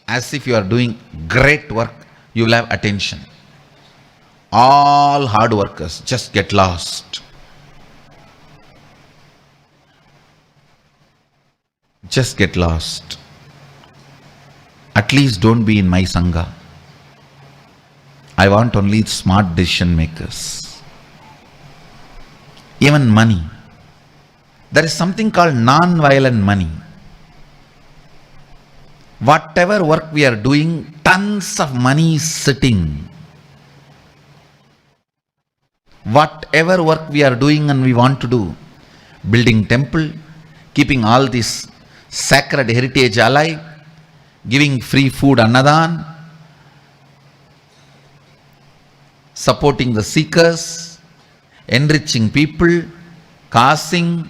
as if you are doing great work, you will have attention. All hard workers just get lost. Just get lost. At least don't be in my Sangha. I want only smart decision makers. Even money. There is something called non-violent money. Whatever work we are doing, tons of money is sitting. Whatever work we are doing and we want to do, building temple, keeping all this sacred heritage alive, giving free food annadan, supporting the seekers, enriching people, causing,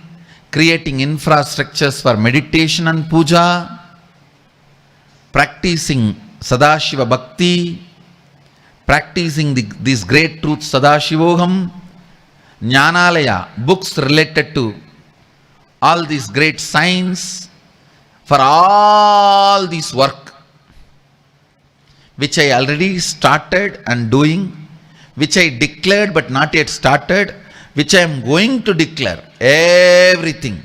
creating infrastructures for meditation and puja, practicing Sadashiva Bhakti, practicing these great truths Sadashivoham, Jnanalaya, books related to all these great science, for all this work which I already started and doing, which I declared but not yet started, which I am going to declare, everything.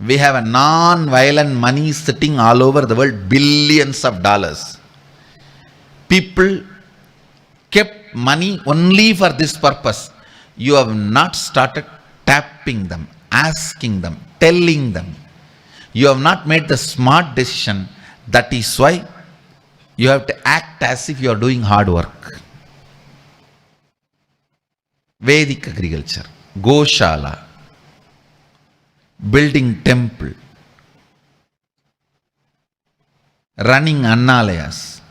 We have a non-violent money sitting all over the world, billions of dollars. People kept money only for this purpose. You have not started tapping them, asking them, telling them. You have not made the smart decision. That is why you have to act as if you are doing hard work. Vedic agriculture, Goshala, building temple, running annalayas,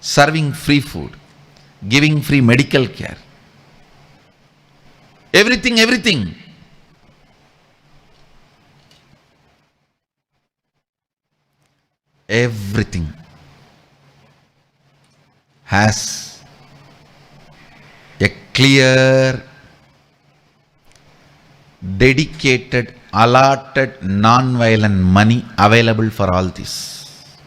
serving free food, giving free medical care. Everything. Everything has a clear, dedicated, allotted, non-violent money available for all this.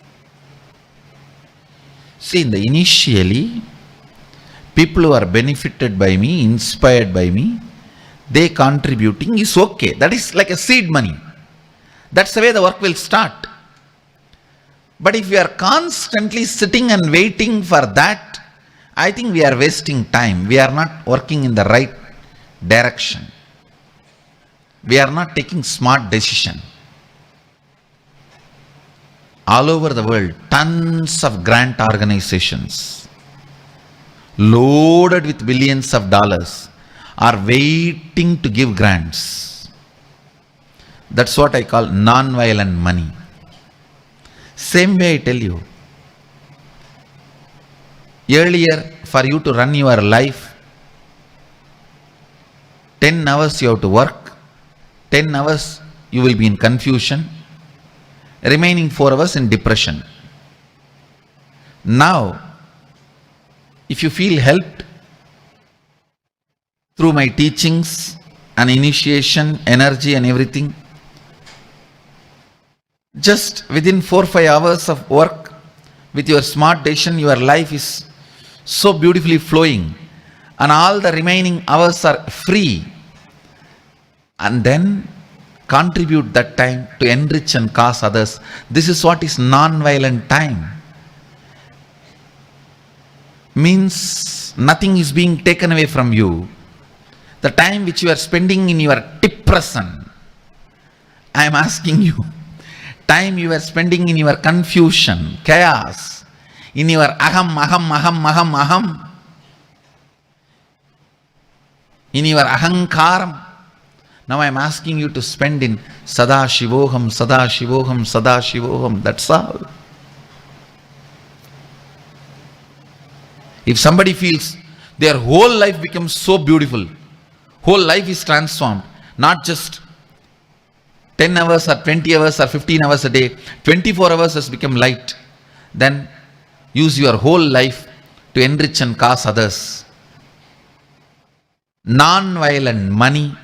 See, initially, people who are benefited by me, inspired by me, they contributing is okay. That is like a seed money. That's the way the work will start. But if we are constantly sitting and waiting for that, I think we are wasting time. We are not working in the right direction. We are not taking smart decision. All over the world, tons of grant organizations loaded with billions of dollars are waiting to give grants. That's what I call non-violent money. Same way I tell you, earlier for you to run your life, 10 hours you have to work, 10 hours you will be in confusion, remaining 4 hours in depression. Now, if you feel helped through my teachings and initiation, energy and everything, just within 4 or 5 hours of work, with your smart decision, your life is so beautifully flowing, and all the remaining hours are free. And then contribute that time to enrich and cause others. This is what is non-violent time. Means nothing is being taken away from you. The time which you are spending in your depression, I am asking you, time you are spending in your confusion, chaos, in your aham, in your ahankaram. Now I am asking you to spend in Sadashivoham, Sadashivoham, Sadashivoham. That's all. If somebody feels their whole life becomes so beautiful, whole life is transformed, not just 10 hours or 20 hours or 15 hours a day, 24 hours has become light, then use your whole life to enrich and cause others. Non-violent money,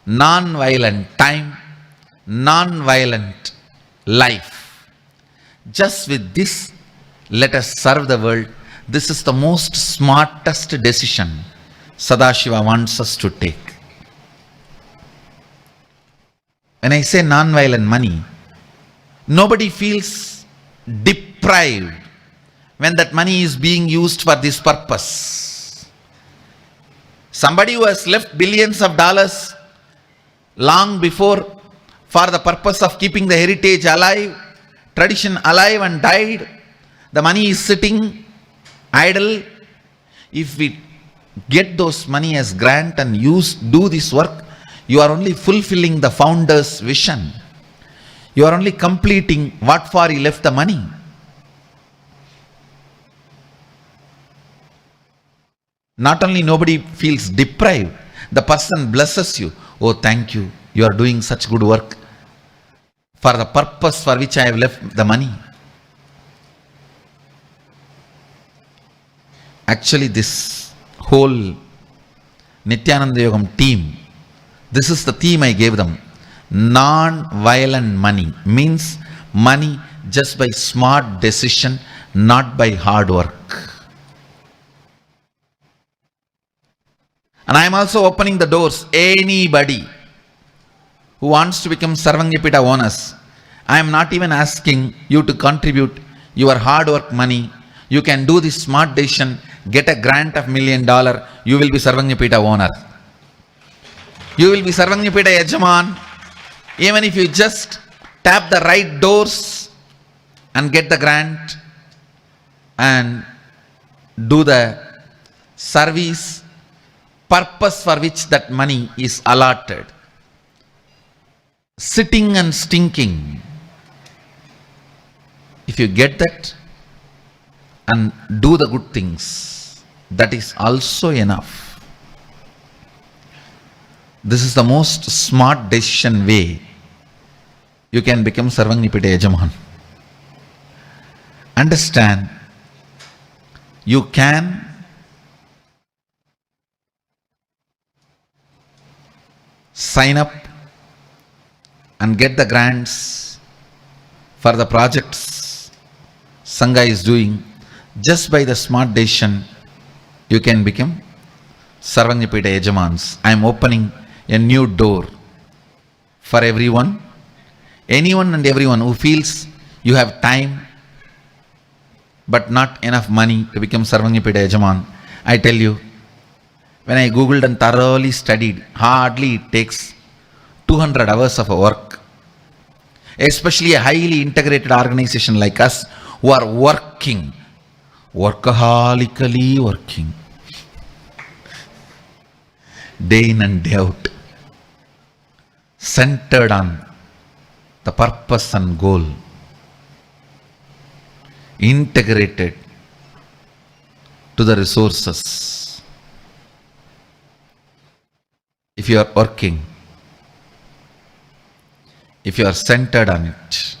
non-violent time, non-violent life. Just with this, let us serve the world. This is the most smartest decision Sadashiva wants us to take. When I say non-violent money, nobody feels deprived when that money is being used for this purpose. Somebody who has left billions of dollars long before for the purpose of keeping the heritage alive, tradition alive, and died, the money is sitting idle. If we get those money as grant and do this work, you are only fulfilling the founder's vision. You are only completing what for he left the money. Not only nobody feels deprived, the person blesses you. Oh, thank you. You are doing such good work for the purpose for which I have left the money. Actually, this whole Nityananda Yogam team, this is the theme I gave them. Non-violent money means money just by smart decision, not by hard work. And I am also opening the doors. Anybody who wants to become Sarvanyapita owners, I am not even asking you to contribute your hard work money. You can do this smart decision, get a grant of $1 million, you will be Sarvanyapita owner. You will be Sarvanyapita Yajaman. Even if you just tap the right doors and get the grant and do the service purpose for which that money is allotted. Sitting and stinking. If you get that and do the good things, that is also enough. This is the most smart decision way you can become Sarvanyapita Yajaman. Understand, you can sign up and get the grants for the projects Sangha is doing. Just by the smart decision, you can become Sarvanyapita Yajamans. I am opening a new door for everyone, anyone and everyone who feels you have time but not enough money to become Sarvanyapita Yajaman. I tell you, when I googled and thoroughly studied, hardly it takes 200 hours of work. Especially a highly integrated organization like us who are working, workaholically working, day in and day out, centered on the purpose and goal, integrated to the resources. If you are working, if you are centered on it,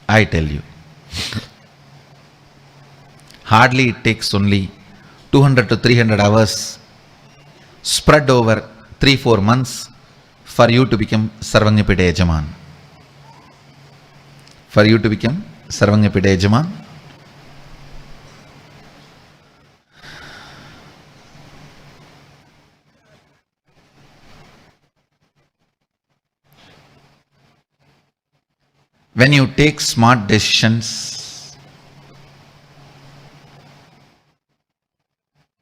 I tell you, hardly it takes only 200 to 300 hours spread over 3-4 months for you to become Sarvanyapita Yajaman. For you to become Sarvanyapita Yajaman. When you take smart decisions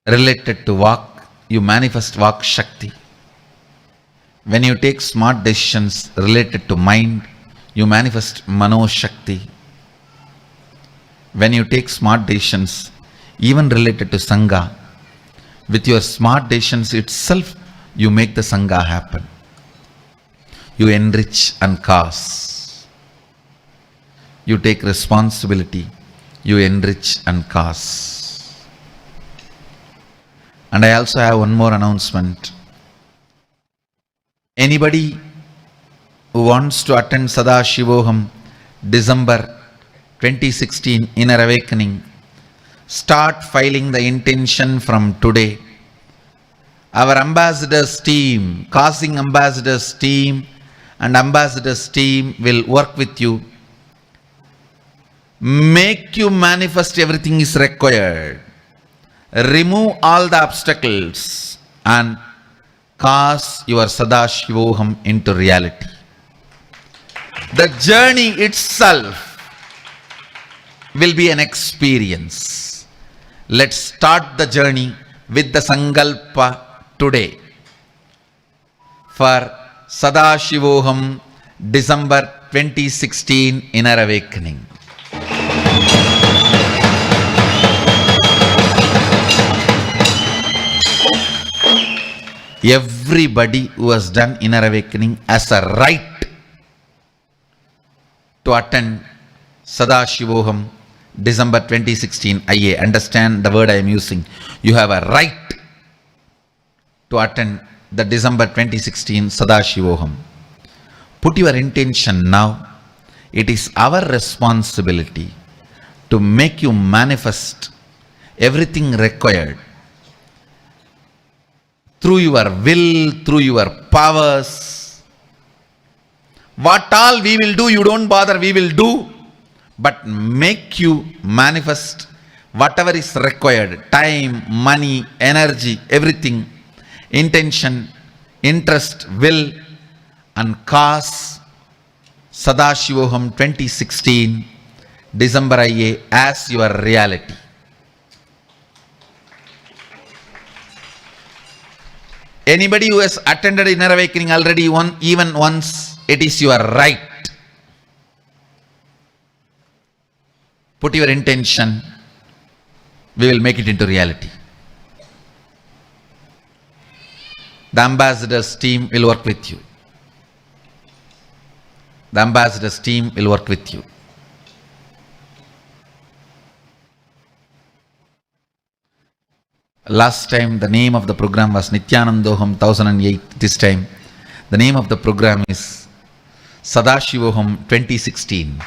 related to Vak, you manifest Vak Shakti. When you take smart decisions related to mind, you manifest Mano Shakti. When you take smart decisions even related to Sangha, with your smart decisions itself, you make the Sangha happen. You enrich and cause. You take responsibility, you enrich and cause. And I also have one more announcement. Anybody who wants to attend Sadashivoham December 2016 Inner Awakening, start filing the intention from today. our ambassadors team, causing ambassadors team and ambassadors team will work with you. Make you manifest everything is required. Remove all the obstacles and cause your Sadashivoham into reality. The journey itself will be an experience. Let's start the journey with the Sankalpa today for Sadashivoham December 2016 Inner Awakening. Everybody who has done Inner Awakening has a right to attend Sadashivoham December 2016 IA. Understand the word I am using. You have a right to attend the December 2016 Sadashivoham. Put your intention now. It is our responsibility to make you manifest everything required through your will, through your powers. What all we will do, you don't bother, we will do. But make you manifest whatever is required. Time, money, energy, everything. Intention, interest, will, and cause Sadashivoham 2016 December IA as your reality. Anybody who has attended Inner Awakening already even once, it is your right. Put your intention, we will make it into reality. The ambassadors team will work with you. The ambassadors team will work with you. Last time the name of the program was Nityanandoham 1008. This time the name of the program is Sadashivoham 2016.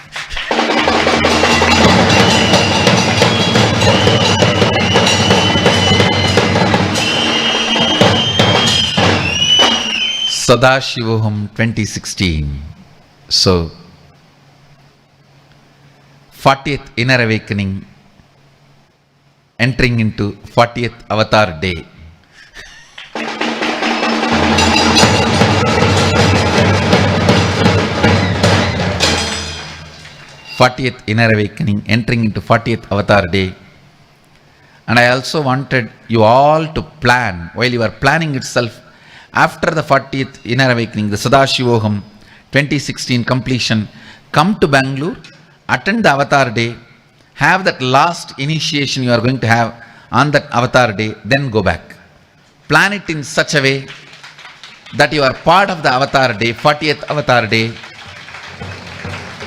Sadashivoham 2016. So 40th Inner Awakening, entering into 40th Avatar Day. '40th Inner Awakening, entering into 40th Avatar Day. And I also wanted you all to plan, while you are planning itself, after the 40th Inner Awakening, the Sadashivoham 2016 completion, come to Bangalore, attend the Avatar Day, have that last initiation you are going to have on that Avatar Day, then go back. Plan it in such a way that you are part of the Avatar Day, 40th Avatar Day.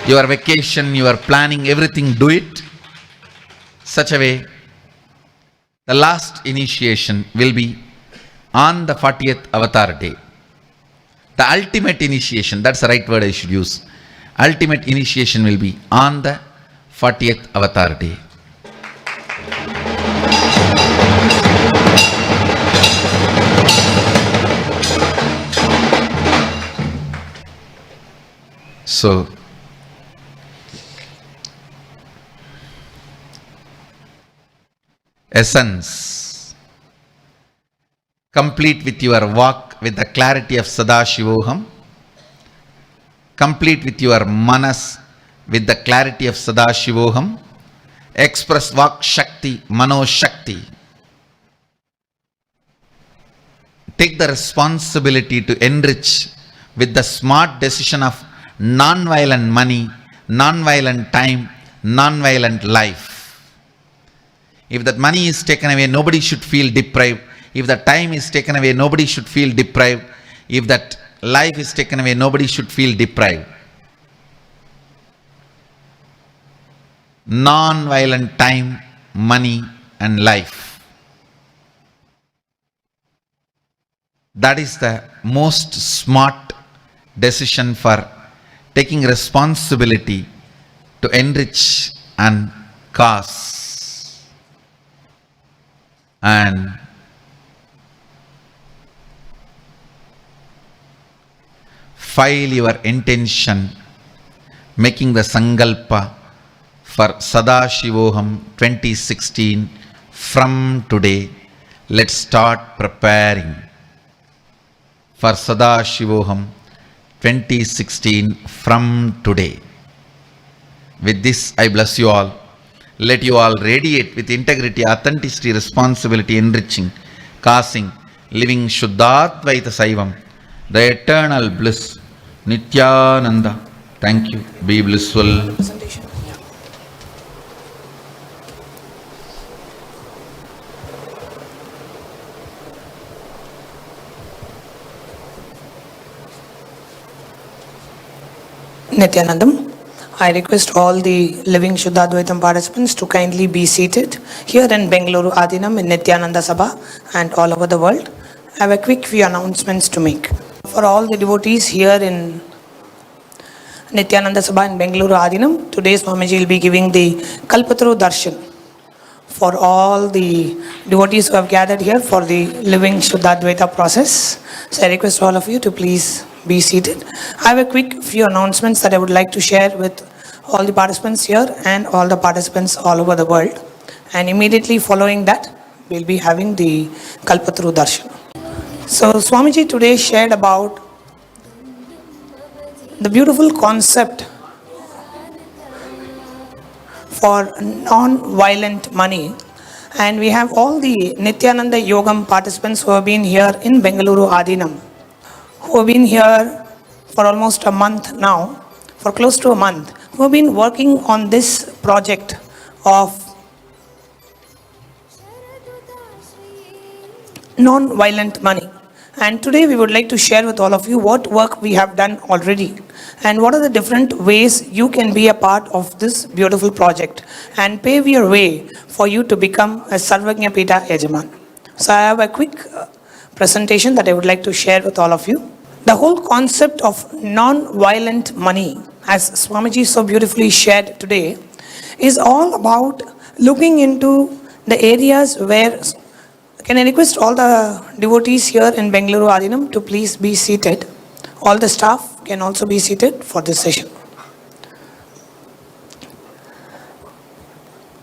Your vacation, your planning, everything, do it such a way. The last initiation will be on the 40th Avatar Day. The ultimate initiation, that's the right word I should use. Ultimate initiation will be on the 40th Avatar Day. So, essence, complete with your walk with the clarity of Sadashivoham, complete with your manas with the clarity of Sadashivoham, express Vak Shakti, Mano Shakti. Take the responsibility to enrich with the smart decision of non-violent money, non-violent time, non-violent life. If that money is taken away, nobody should feel deprived. If that time is taken away, nobody should feel deprived. If that life is taken away, nobody should feel deprived. Non-violent time, money, and life. That is the most smart decision for taking responsibility to enrich and cause. And file your intention, making the Sankalpa for Sadashivoham 2016 from today. Let's start preparing for Sadashivoham 2016 from today. With this, I bless you all. Let you all radiate with integrity, authenticity, responsibility, enriching, causing, living Shuddhadvaita Saivam, the eternal bliss, Nityananda. Thank you. Be blissful. Nityanandam. I request all the living Shuddhadvaitam participants to kindly be seated here in Bengaluru Adinam in Nityananda Sabha and all over the world. I have a quick few announcements to make. For all the devotees here in Nityananda Sabha in Bengaluru Adinam, today Swamiji will be giving the Kalpataru Darshan for all the devotees who have gathered here for the living Shuddhadvaita process. So I request all of you to please be seated. I have a quick few announcements that I would like to share with all the participants here and all the participants all over the world. And immediately following that, we'll be having the Kalpataru Darshan. So Swamiji today shared about the beautiful concept for non-violent money. And we have all the Nityananda Yogam participants who have been here in Bengaluru Adinam, who have been here for almost a month now, for close to a month, who have been working on this project of non-violent money. And today we would like to share with all of you what work we have done already and what are the different ways you can be a part of this beautiful project and pave your way for you to become a Sarvagnya Pita Yajaman. So I have a quick presentation that I would like to share with all of you. The whole concept of non-violent money, as Swamiji so beautifully shared today, is all about looking into the areas where. Can I request all the devotees here in Bengaluru Adinam to please be seated. All the staff can also be seated for this session.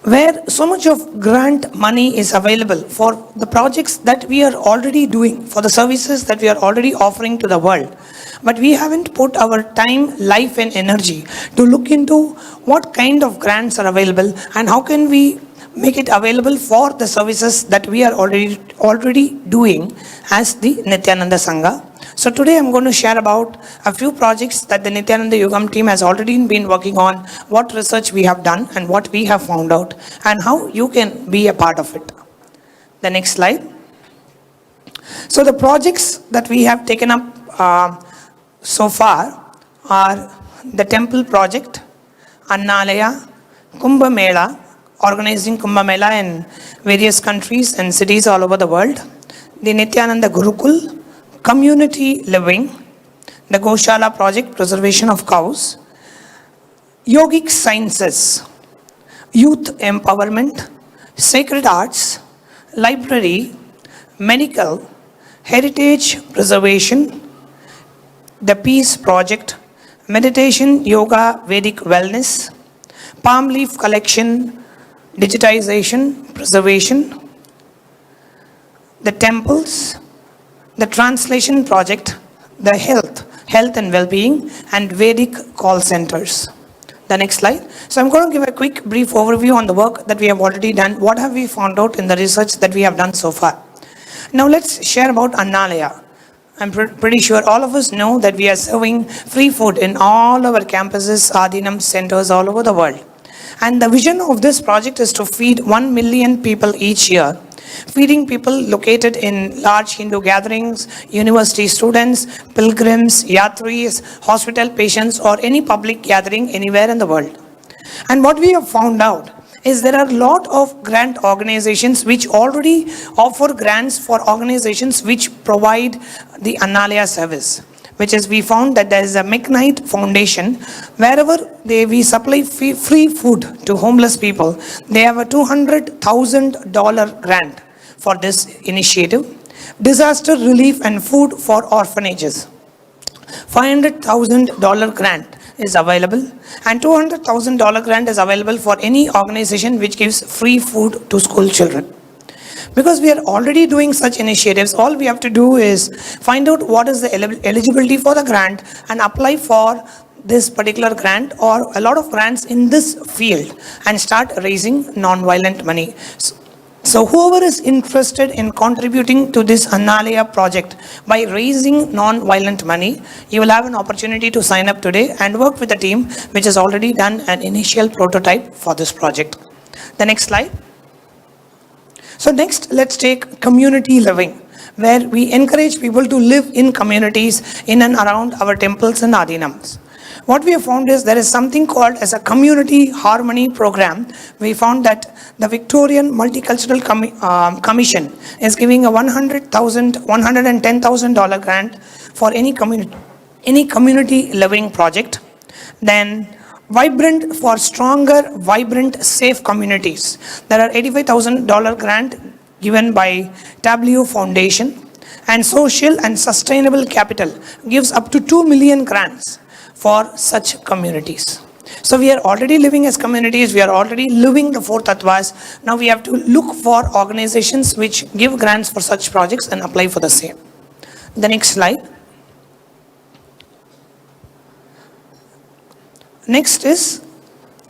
Where so much of grant money is available for the projects that we are already doing, for the services that we are already offering to the world. But we haven't put our time, life and energy to look into what kind of grants are available and how can we make it available for the services that we are already doing as the Nityananda Sangha. So today I'm going to share about a few projects that the Nityananda Yogam team has already been working on, what research we have done and what we have found out and how you can be a part of it. The next slide. So the projects that we have taken up so far are the temple project, Annalaya, Kumbh Mela, organizing Kumbh Mela in various countries and cities all over the world, the Nityananda Gurukul, community living, the Goshala project, preservation of cows, yogic sciences, youth empowerment, sacred arts, library, medical, heritage preservation, the peace project, meditation, yoga, Vedic wellness, palm leaf collection, digitization, preservation, the temples, the translation project, the health and well-being, and Vedic call centers. The next slide. So I'm going to give a quick brief overview on the work that we have already done. What have we found out in the research that we have done so far? Now let's share about Annalaya. I'm pretty sure all of us know that we are serving free food in all our campuses, Adinam centers all over the world. And the vision of this project is to feed 1 million people each year, feeding people located in large Hindu gatherings, university students, pilgrims, yatris, hospital patients, or any public gathering anywhere in the world. And what we have found out is there are a lot of grant organizations which already offer grants for organizations which provide the Annalaya service. Which is, we found that there is a McKnight Foundation, wherever we supply free food to homeless people, they have a $200,000 grant for this initiative. Disaster relief and food for orphanages. $500,000 grant is available, and $200,000 grant is available for any organization which gives free food to school children. Because we are already doing such initiatives, all we have to do is find out what is the eligibility for the grant and apply for this particular grant or a lot of grants in this field and start raising non-violent money. So whoever is interested in contributing to this Annalaya project by raising non-violent money, you will have an opportunity to sign up today and work with the team which has already done an initial prototype for this project. The next slide. So next, let's take community living, where we encourage people to live in communities in and around our temples and adinams. What we have found is there is something called as a community harmony program. We found that the Victorian Multicultural Commission is giving a $110,000 grant for any community living project. Then Vibrant for Stronger, Vibrant, Safe Communities. There are $85,000 grant given by W Foundation, and Social and Sustainable Capital gives up to 2 million grants for such communities. So we are already living as communities, we are already living the four tattvas. Now we have to look for organizations which give grants for such projects and apply for the same. The next slide. Next is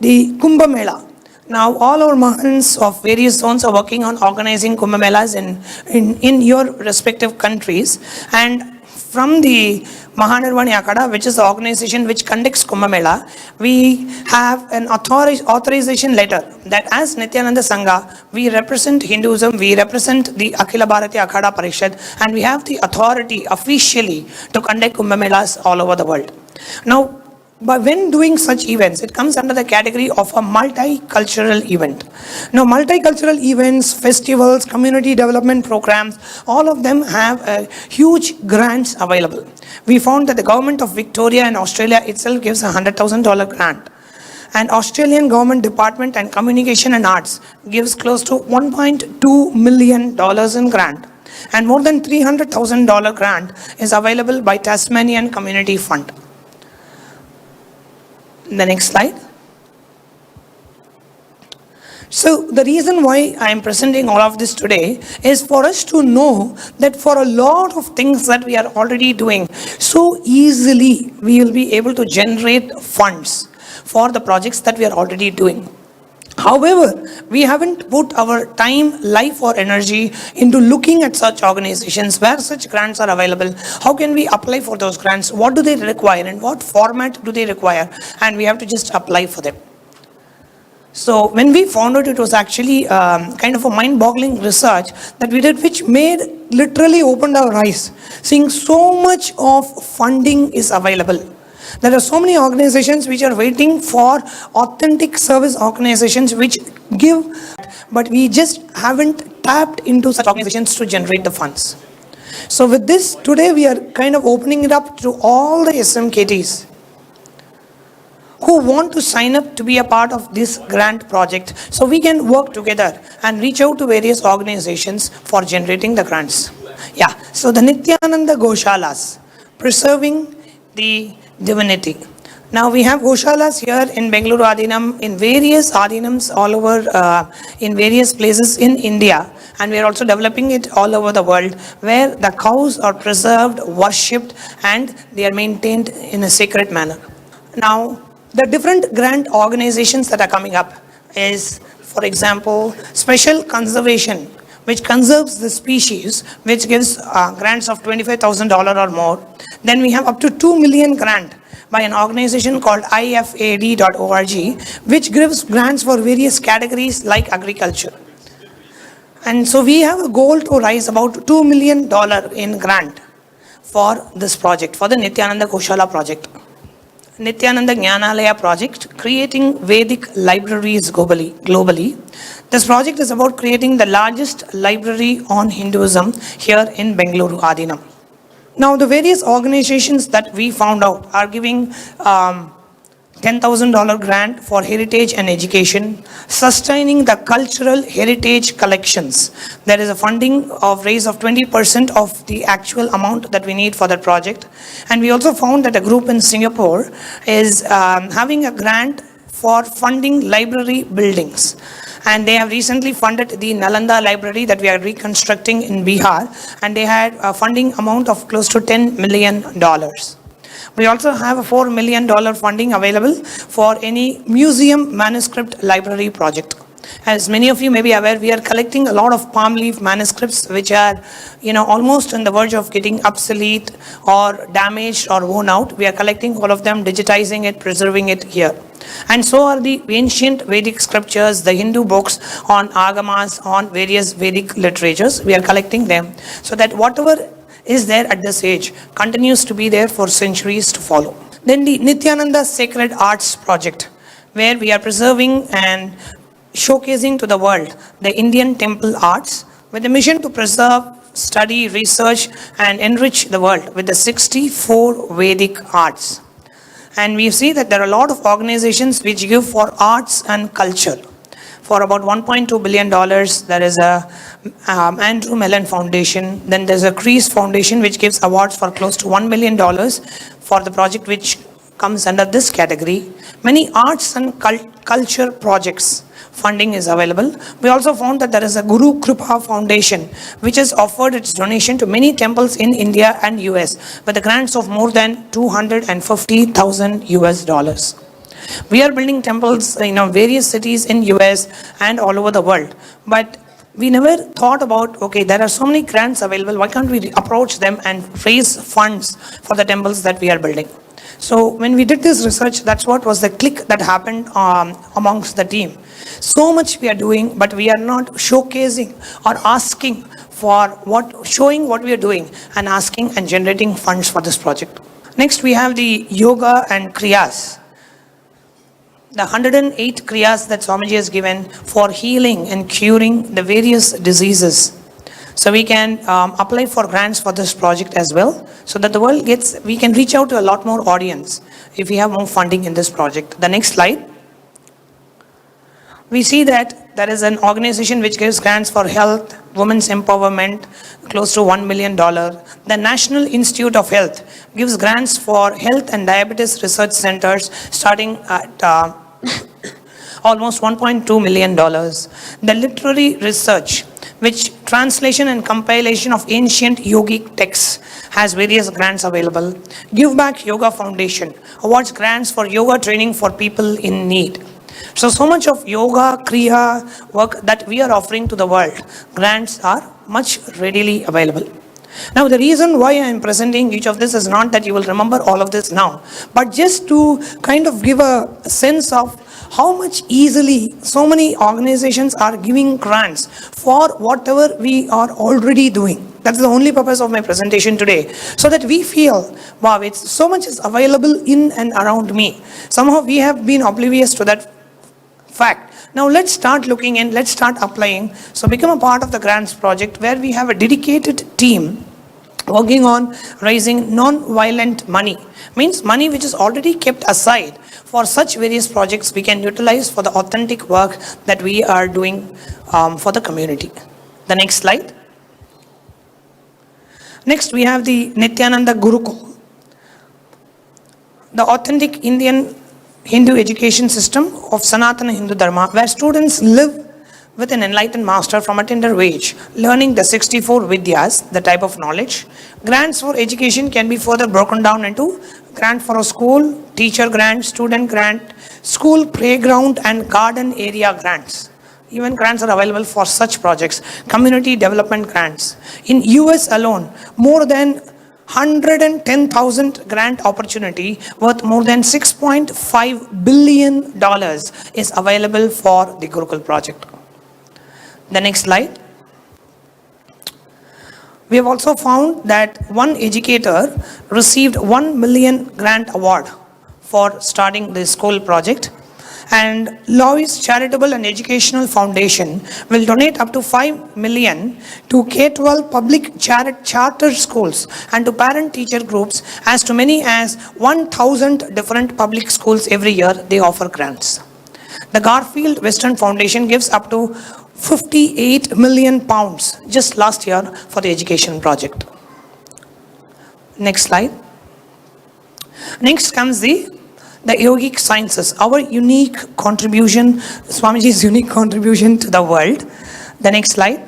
the Kumbh Mela. Now all our Mahans of various zones are working on organizing Kumbh Melas in your respective countries, and from the Mahanirvani Akhada, which is the organization which conducts Kumbh Mela, we have an authorization letter that as Nityananda Sangha, we represent Hinduism, we represent the Akhila Bharatiya Akhada Parishad, and we have the authority officially to conduct Kumbh Melas all over the world. Now, but when doing such events, it comes under the category of a multicultural event. Now, multicultural events, festivals, community development programs, all of them have huge grants available. We found that the government of Victoria and Australia itself gives a $100,000 grant. And Australian Government Department and Communication and Arts gives close to $1.2 million in grant. And more than $300,000 grant is available by Tasmanian Community Fund. The next slide. So the reason why I am presenting all of this today is for us to know that for a lot of things that we are already doing, so easily we will be able to generate funds for the projects that we are already doing. However, we haven't put our time, life or energy into looking at such organizations where such grants are available. How can we apply for those grants? What do they require? In what format do they require? And we have to just apply for them. So when we found out, it was actually kind of a mind-boggling research that we did, which literally opened our eyes, seeing so much of funding is available. There are so many organizations which are waiting for authentic service organizations which give, but we just haven't tapped into such organizations to generate the funds. So with this, today we are kind of opening it up to all the SMKTs who want to sign up to be a part of this grant project, so we can work together and reach out to various organizations for generating the grants. Yeah, so the Nityananda Goshalas, preserving the divinity. Now we have Goshalas here in Bengaluru Adinam, in various Adinams all over, in various places in India, and we are also developing it all over the world, where the cows are preserved, worshipped, and they are maintained in a sacred manner. Now, the different grant organizations that are coming up is, for example, Special Conservation, which conserves the species, which gives grants of $25,000 or more. Then we have up to 2 million grant by an organization called ifad.org, which gives grants for various categories like agriculture. And so we have a goal to raise about $2 million in grant for this project, for the Nityananda Goshala project. Nityananda Jnanalaya project, creating Vedic libraries globally. This project is about creating the largest library on Hinduism here in Bengaluru Adinam. Now, the various organizations that we found out are giving $10,000 grant for heritage and education, sustaining the cultural heritage collections. There is a funding of raise of 20% of the actual amount that we need for that project. And we also found that a group in Singapore is having a grant for funding library buildings. And they have recently funded the Nalanda library that we are reconstructing in Bihar, and they had a funding amount of close to $10 million. We also have a $4 million funding available for any museum manuscript library project. As many of you may be aware, we are collecting a lot of palm leaf manuscripts which are, almost on the verge of getting obsolete or damaged or worn out. We are collecting all of them, digitizing it, preserving it here. And so are the ancient Vedic scriptures, the Hindu books on agamas, on various Vedic literatures. We are collecting them so that whatever is there at this age continues to be there for centuries to follow. Then the Nityananda Sacred Arts Project, where we are preserving and showcasing to the world the Indian temple arts with a mission to preserve, study, research, and enrich the world with the 64 Vedic arts. And we see that there are a lot of organizations which give for arts and culture. For about $1.2 billion, there is a Andrew Mellon Foundation. Then there's a Crease Foundation which gives awards for close to $1 million for the project which comes under this category. Many arts and culture projects funding is available. We also found that there is a Guru Kripa Foundation which has offered its donation to many temples in India and US with the grants of more than $250,000. We are building temples in various cities in US and all over the world. But we never thought about, okay, there are so many grants available, why can't we approach them and raise funds for the temples that we are building? So when we did this research, that's what was the click that happened amongst the team. So much we are doing, but we are not showcasing or asking for showing what we are doing and asking and generating funds for this project. Next, we have the yoga and kriyas. The 108 kriyas that Swamiji has given for healing and curing the various diseases. So we can apply for grants for this project as well, so that we can reach out to a lot more audience if we have more funding in this project. The next slide. We see that there is an organization which gives grants for health, women's empowerment, close to $1 million. The National Institute of Health gives grants for health and diabetes research centers starting at almost $1.2 million. The literary research, which translation and compilation of ancient yogic texts, has various grants available. Give Back Yoga Foundation awards grants for yoga training for people in need. So much of yoga, kriya work that we are offering to the world, grants are much readily available. Now, the reason why I am presenting each of this is not that you will remember all of this now, but just to kind of give a sense of how much easily so many organizations are giving grants for whatever we are already doing. That's the only purpose of my presentation today, so that we feel, wow, it's so much is available in and around me. Somehow we have been oblivious to that fact. Now let's start looking and let's start applying. So become a part of the grants project, where we have a dedicated team working on raising non-violent money. Means money which is already kept aside for such various projects we can utilize for the authentic work that we are doing for the community. The next slide. Next, we have the Nityananda Gurukul, the authentic Indian Hindu education system of Sanatana Hindu Dharma, where students live with an enlightened master from a tender age, learning the 64 Vidyas, the type of knowledge. Grants for education can be further broken down into grant for a school, teacher grant, student grant, school playground and garden area grants. Even grants are available for such projects. Community development grants. In US alone, more than 110,000 grant opportunity worth more than $6.5 billion is available for the Gurukul project. The next slide. We have also found that one educator received $1 million grant award for starting the school project. And Lois Charitable and Educational Foundation will donate up to 5 million to K-12 public charter schools and to parent-teacher groups, as to many as 1,000 different public schools every year they offer grants. The Garfield Western Foundation gives up to 58 million pounds just last year for the education project. Next slide. Next comes the yogic sciences, our unique contribution, Swamiji's unique contribution to the world. The next slide.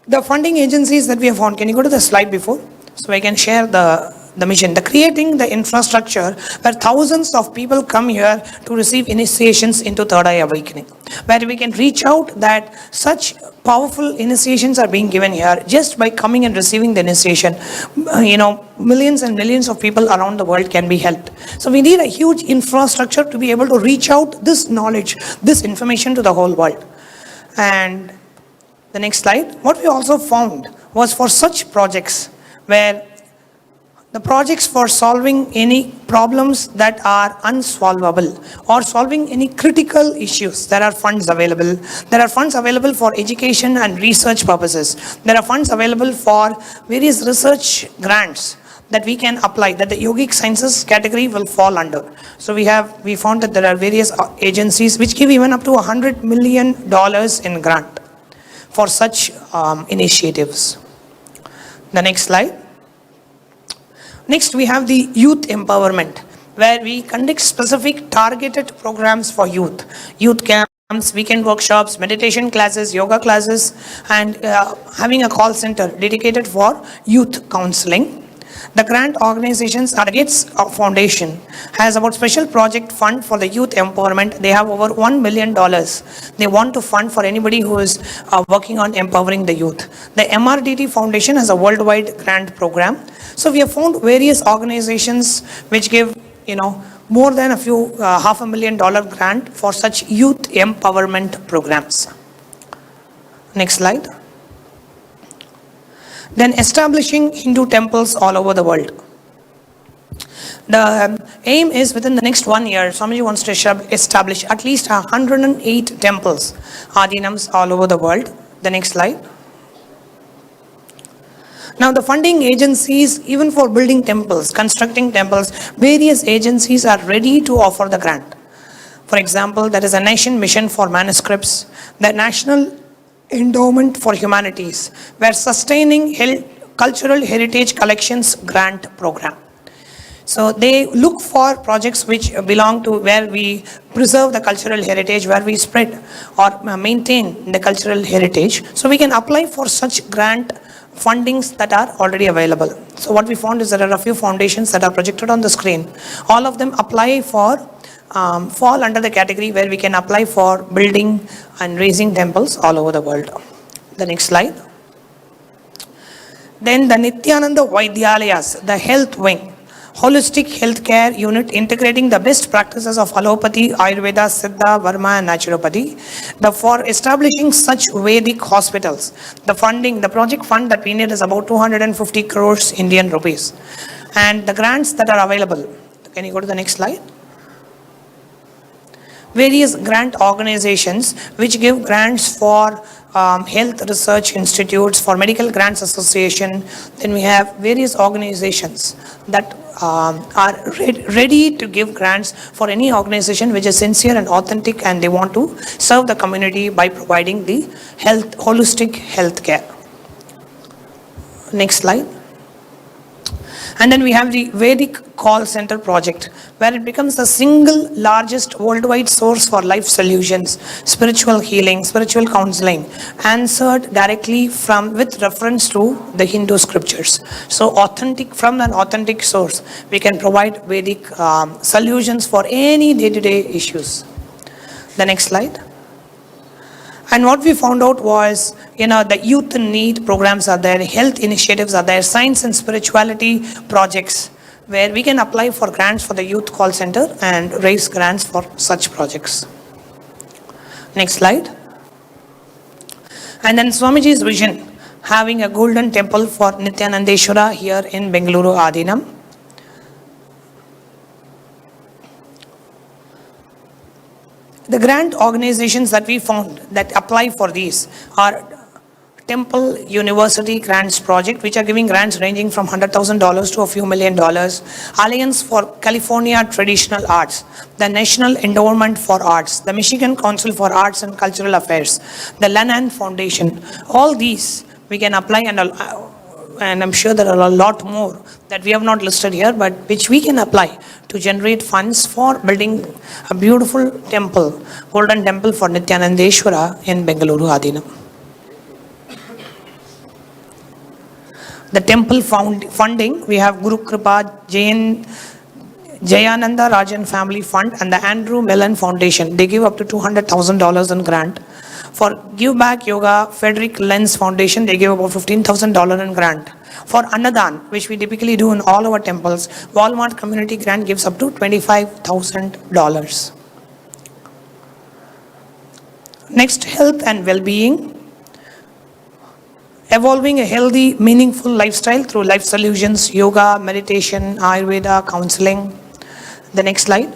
The funding agencies that we have found, can you go to the slide before? So I can share the mission. The creating the infrastructure where thousands of people come here to receive initiations into Third Eye Awakening, where we can reach out that such powerful initiations are being given here just by coming and receiving the initiation. Millions and millions of people around the world can be helped. So we need a huge infrastructure to be able to reach out this knowledge, this information to the whole world. And the next slide. What we also found was for such projects where the projects for solving any problems that are unsolvable or solving any critical issues, there are funds available. There are funds available for education and research purposes. There are funds available for various research grants that we can apply, that the yogic sciences category will fall under. So we found that there are various agencies which give even up to $100 million in grant for such initiatives. The next slide. Next, we have the youth empowerment, where we conduct specific targeted programs for youth. Youth camps, weekend workshops, meditation classes, yoga classes, and having a call center dedicated for youth counseling. The grant organizations, the Gates Foundation has about special project fund for the youth empowerment. They have over $1 million. They want to fund for anybody who is working on empowering the youth. The MRDT Foundation has a worldwide grant program. So we have found various organizations which give, more than $500,000 grant for such youth empowerment programs. Next slide. Then establishing Hindu temples all over the world. The aim is within the next 1 year, Swamiji wants to establish at least 108 temples, Adinams all over the world. The next slide. Now the funding agencies, even for building temples, constructing temples, various agencies are ready to offer the grant. For example, there is a Nation Mission for Manuscripts, the National Endowment for Humanities, where sustaining cultural heritage collections grant program. So they look for projects which belong to where we preserve the cultural heritage, where we spread or maintain the cultural heritage. So we can apply for such grant fundings that are already available. So what we found is there are a few foundations that are projected on the screen. All of them apply for fall under the category where we can apply for building and raising temples all over the world. The next slide. Then the Nityananda Vaidyalayas, the health wing, holistic healthcare unit integrating the best practices of allopathy, Ayurveda, Siddha, Varma and naturopathy. For establishing such Vedic hospitals, the project fund that we need is about 250 crores Indian rupees. And the grants that are available, can you go to the next slide? Various grant organizations which give grants for health research institutes, for medical grants association. Then we have various organizations that are ready to give grants for any organization which is sincere and authentic and they want to serve the community by providing the holistic health care. Next slide. And then we have the Vedic Call Center project, where it becomes the single largest worldwide source for life solutions, spiritual healing, spiritual counseling, answered directly with reference to the Hindu scriptures. So from an authentic source, we can provide Vedic solutions for any day-to-day issues. The next slide. And what we found out was, the youth in need programs are there, health initiatives are there, science and spirituality projects, where we can apply for grants for the youth call center and raise grants for such projects. Next slide. And then Swamiji's vision, having a golden temple for Nityanandeshwara here in Bengaluru Adinam. The grant organizations that we found that apply for these are Temple University Grants Project, which are giving grants ranging from $100,000 to a few $1 million. Alliance for California Traditional Arts, the National Endowment for Arts, the Michigan Council for Arts and Cultural Affairs, the Lannan Foundation. All these we can apply, and I'm sure there are a lot more that we have not listed here, but which we can apply to generate funds for building a beautiful temple, golden temple for Nityanandeshwara in Bengaluru Adinam. The temple funding, we have Guru Kripa, Jayananda Rajan Family Fund and the Andrew Mellon Foundation. They give up to $200,000 in grant. For Give Back Yoga, Frederick Lenz Foundation, they give about $15,000 in grant. For Annadan, which we typically do in all our temples, Walmart Community Grant gives up to $25,000. Next, health and well-being. Evolving a healthy, meaningful lifestyle through life solutions, yoga, meditation, Ayurveda, counseling. The next slide.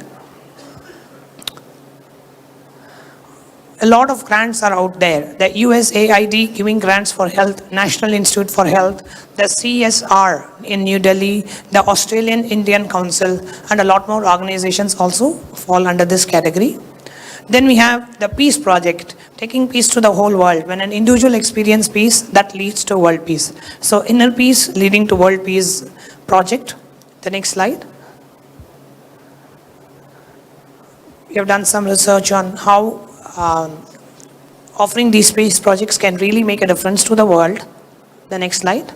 A lot of grants are out there. The USAID giving grants for health, National Institute for Health, the CSR in New Delhi, the Australian Indian Council, and a lot more organizations also fall under this category. Then we have the Peace Project, taking peace to the whole world. When an individual experiences peace, that leads to world peace. So inner peace leading to world peace project. The next slide. We have done some research on how offering these peace projects can really make a difference to the world. The next slide.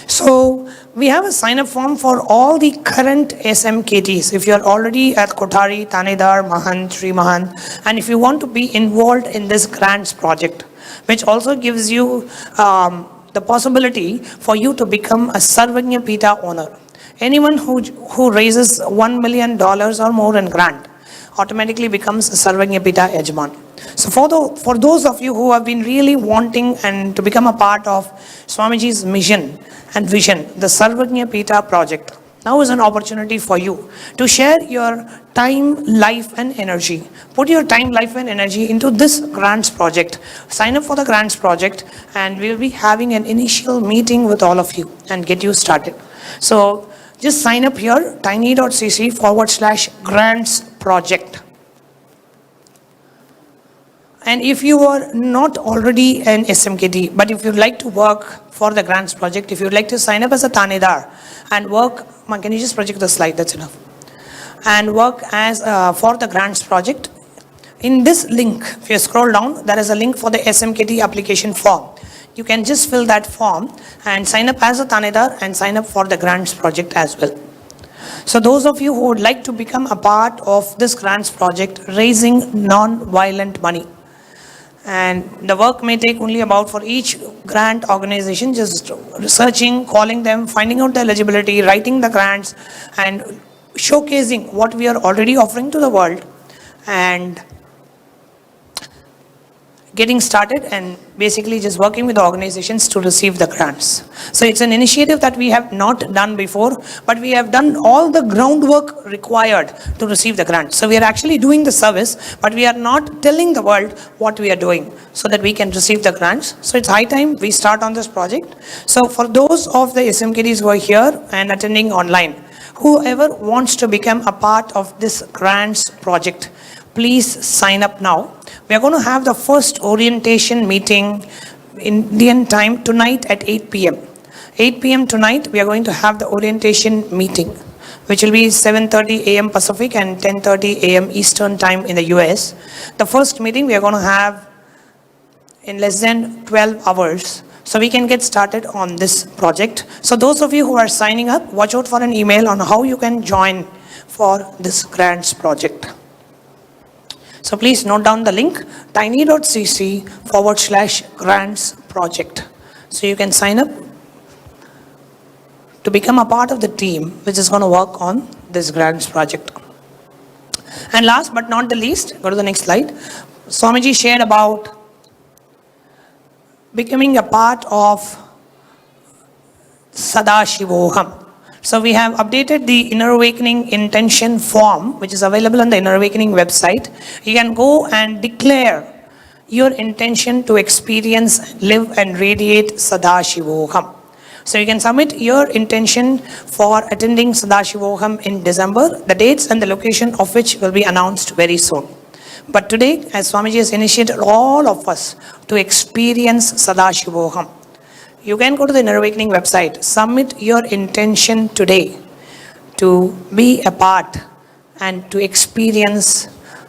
So we have a sign-up form for all the current SMKTs. If you're already at Kothari, Tanedar, Mahant, Sri Mahant, and if you want to be involved in this grants project, which also gives you the possibility for you to become a Sarvagnya Pita owner. Anyone who raises $1 million or more in grant automatically becomes a Sarvagnya Pita Yajman. So for those of you who have been really wanting and to become a part of Swamiji's mission and vision, the Sarvagnya Pita project, now is an opportunity for you to share your time, life and energy. Put your time, life and energy into this grants project. Sign up for the grants project and we'll be having an initial meeting with all of you and get you started. So just sign up here, tiny.cc/grants project. And if you are not already an SMKT, but if you'd like to work for the grants project, if you'd like to sign up as a Tanedar and work, can you just project the slide, that's enough. And work as for the grants project, in this link, if you scroll down, there is a link for the SMKT application form. You can just fill that form and sign up as a Tanedar and sign up for the grants project as well. So those of you who would like to become a part of this grants project, raising non-violent money. And the work may take only about, for each grant organization, just researching, calling them, finding out the eligibility, writing the grants, and showcasing what we are already offering to the world, and getting started and basically just working with the organizations to receive the grants. So it's an initiative that we have not done before, but we have done all the groundwork required to receive the grant. So we are actually doing the service, but we are not telling the world what we are doing so that we can receive the grants. So it's high time we start on this project. So for those of the SMKTs who are here and attending online, whoever wants to become a part of this grants project, please sign up now. We are going to have the first orientation meeting in Indian time tonight at 8 p.m. 8 p.m. tonight, we are going to have the orientation meeting, which will be 7:30 a.m. Pacific and 10:30 a.m. Eastern time in the US. The first meeting we are going to have in less than 12 hours. So we can get started on this project. So those of you who are signing up, watch out for an email on how you can join for this grants project. So please note down the link, tiny.cc/grants project. So you can sign up to become a part of the team which is going to work on this grants project. And last but not the least, go to the next slide. Swamiji shared about becoming a part of Sadashivoham. So we have updated the Inner Awakening intention form, which is available on the Inner Awakening website. You can go and declare your intention to experience, live and radiate Sadashivoham. So you can submit your intention for attending Sadashivoham in December, the dates and the location of which will be announced very soon. But today, as Swamiji has initiated all of us to experience Sadashivoham, you can go to the Inner Awakening website, submit your intention today to be a part and to experience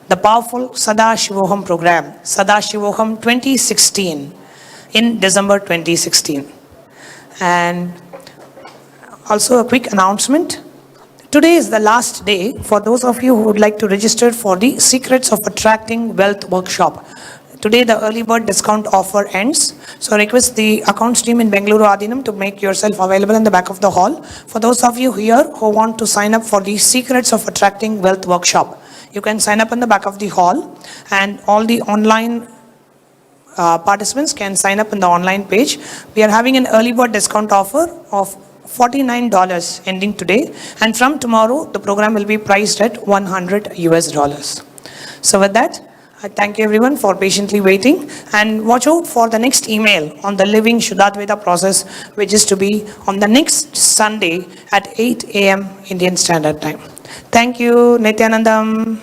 the powerful Sadashivoham program, Sadashivoham 2016, in December 2016. And also a quick announcement. Today is the last day for those of you who would like to register for the Secrets of Attracting Wealth workshop. Today the early bird discount offer ends. So request the accounts team in Bengaluru Adinam to make yourself available in the back of the hall. For those of you here who want to sign up for the Secrets of Attracting Wealth workshop, you can sign up in the back of the hall, and all the online participants can sign up in the online page. We are having an early bird discount offer of $49 ending today, and from tomorrow the program will be priced at $100. So with that, I thank you everyone for patiently waiting, and watch out for the next email on the Living Shuddhadvaita process, which is to be on the next Sunday at 8 a.m. Indian Standard Time. Thank you, Nityanandam.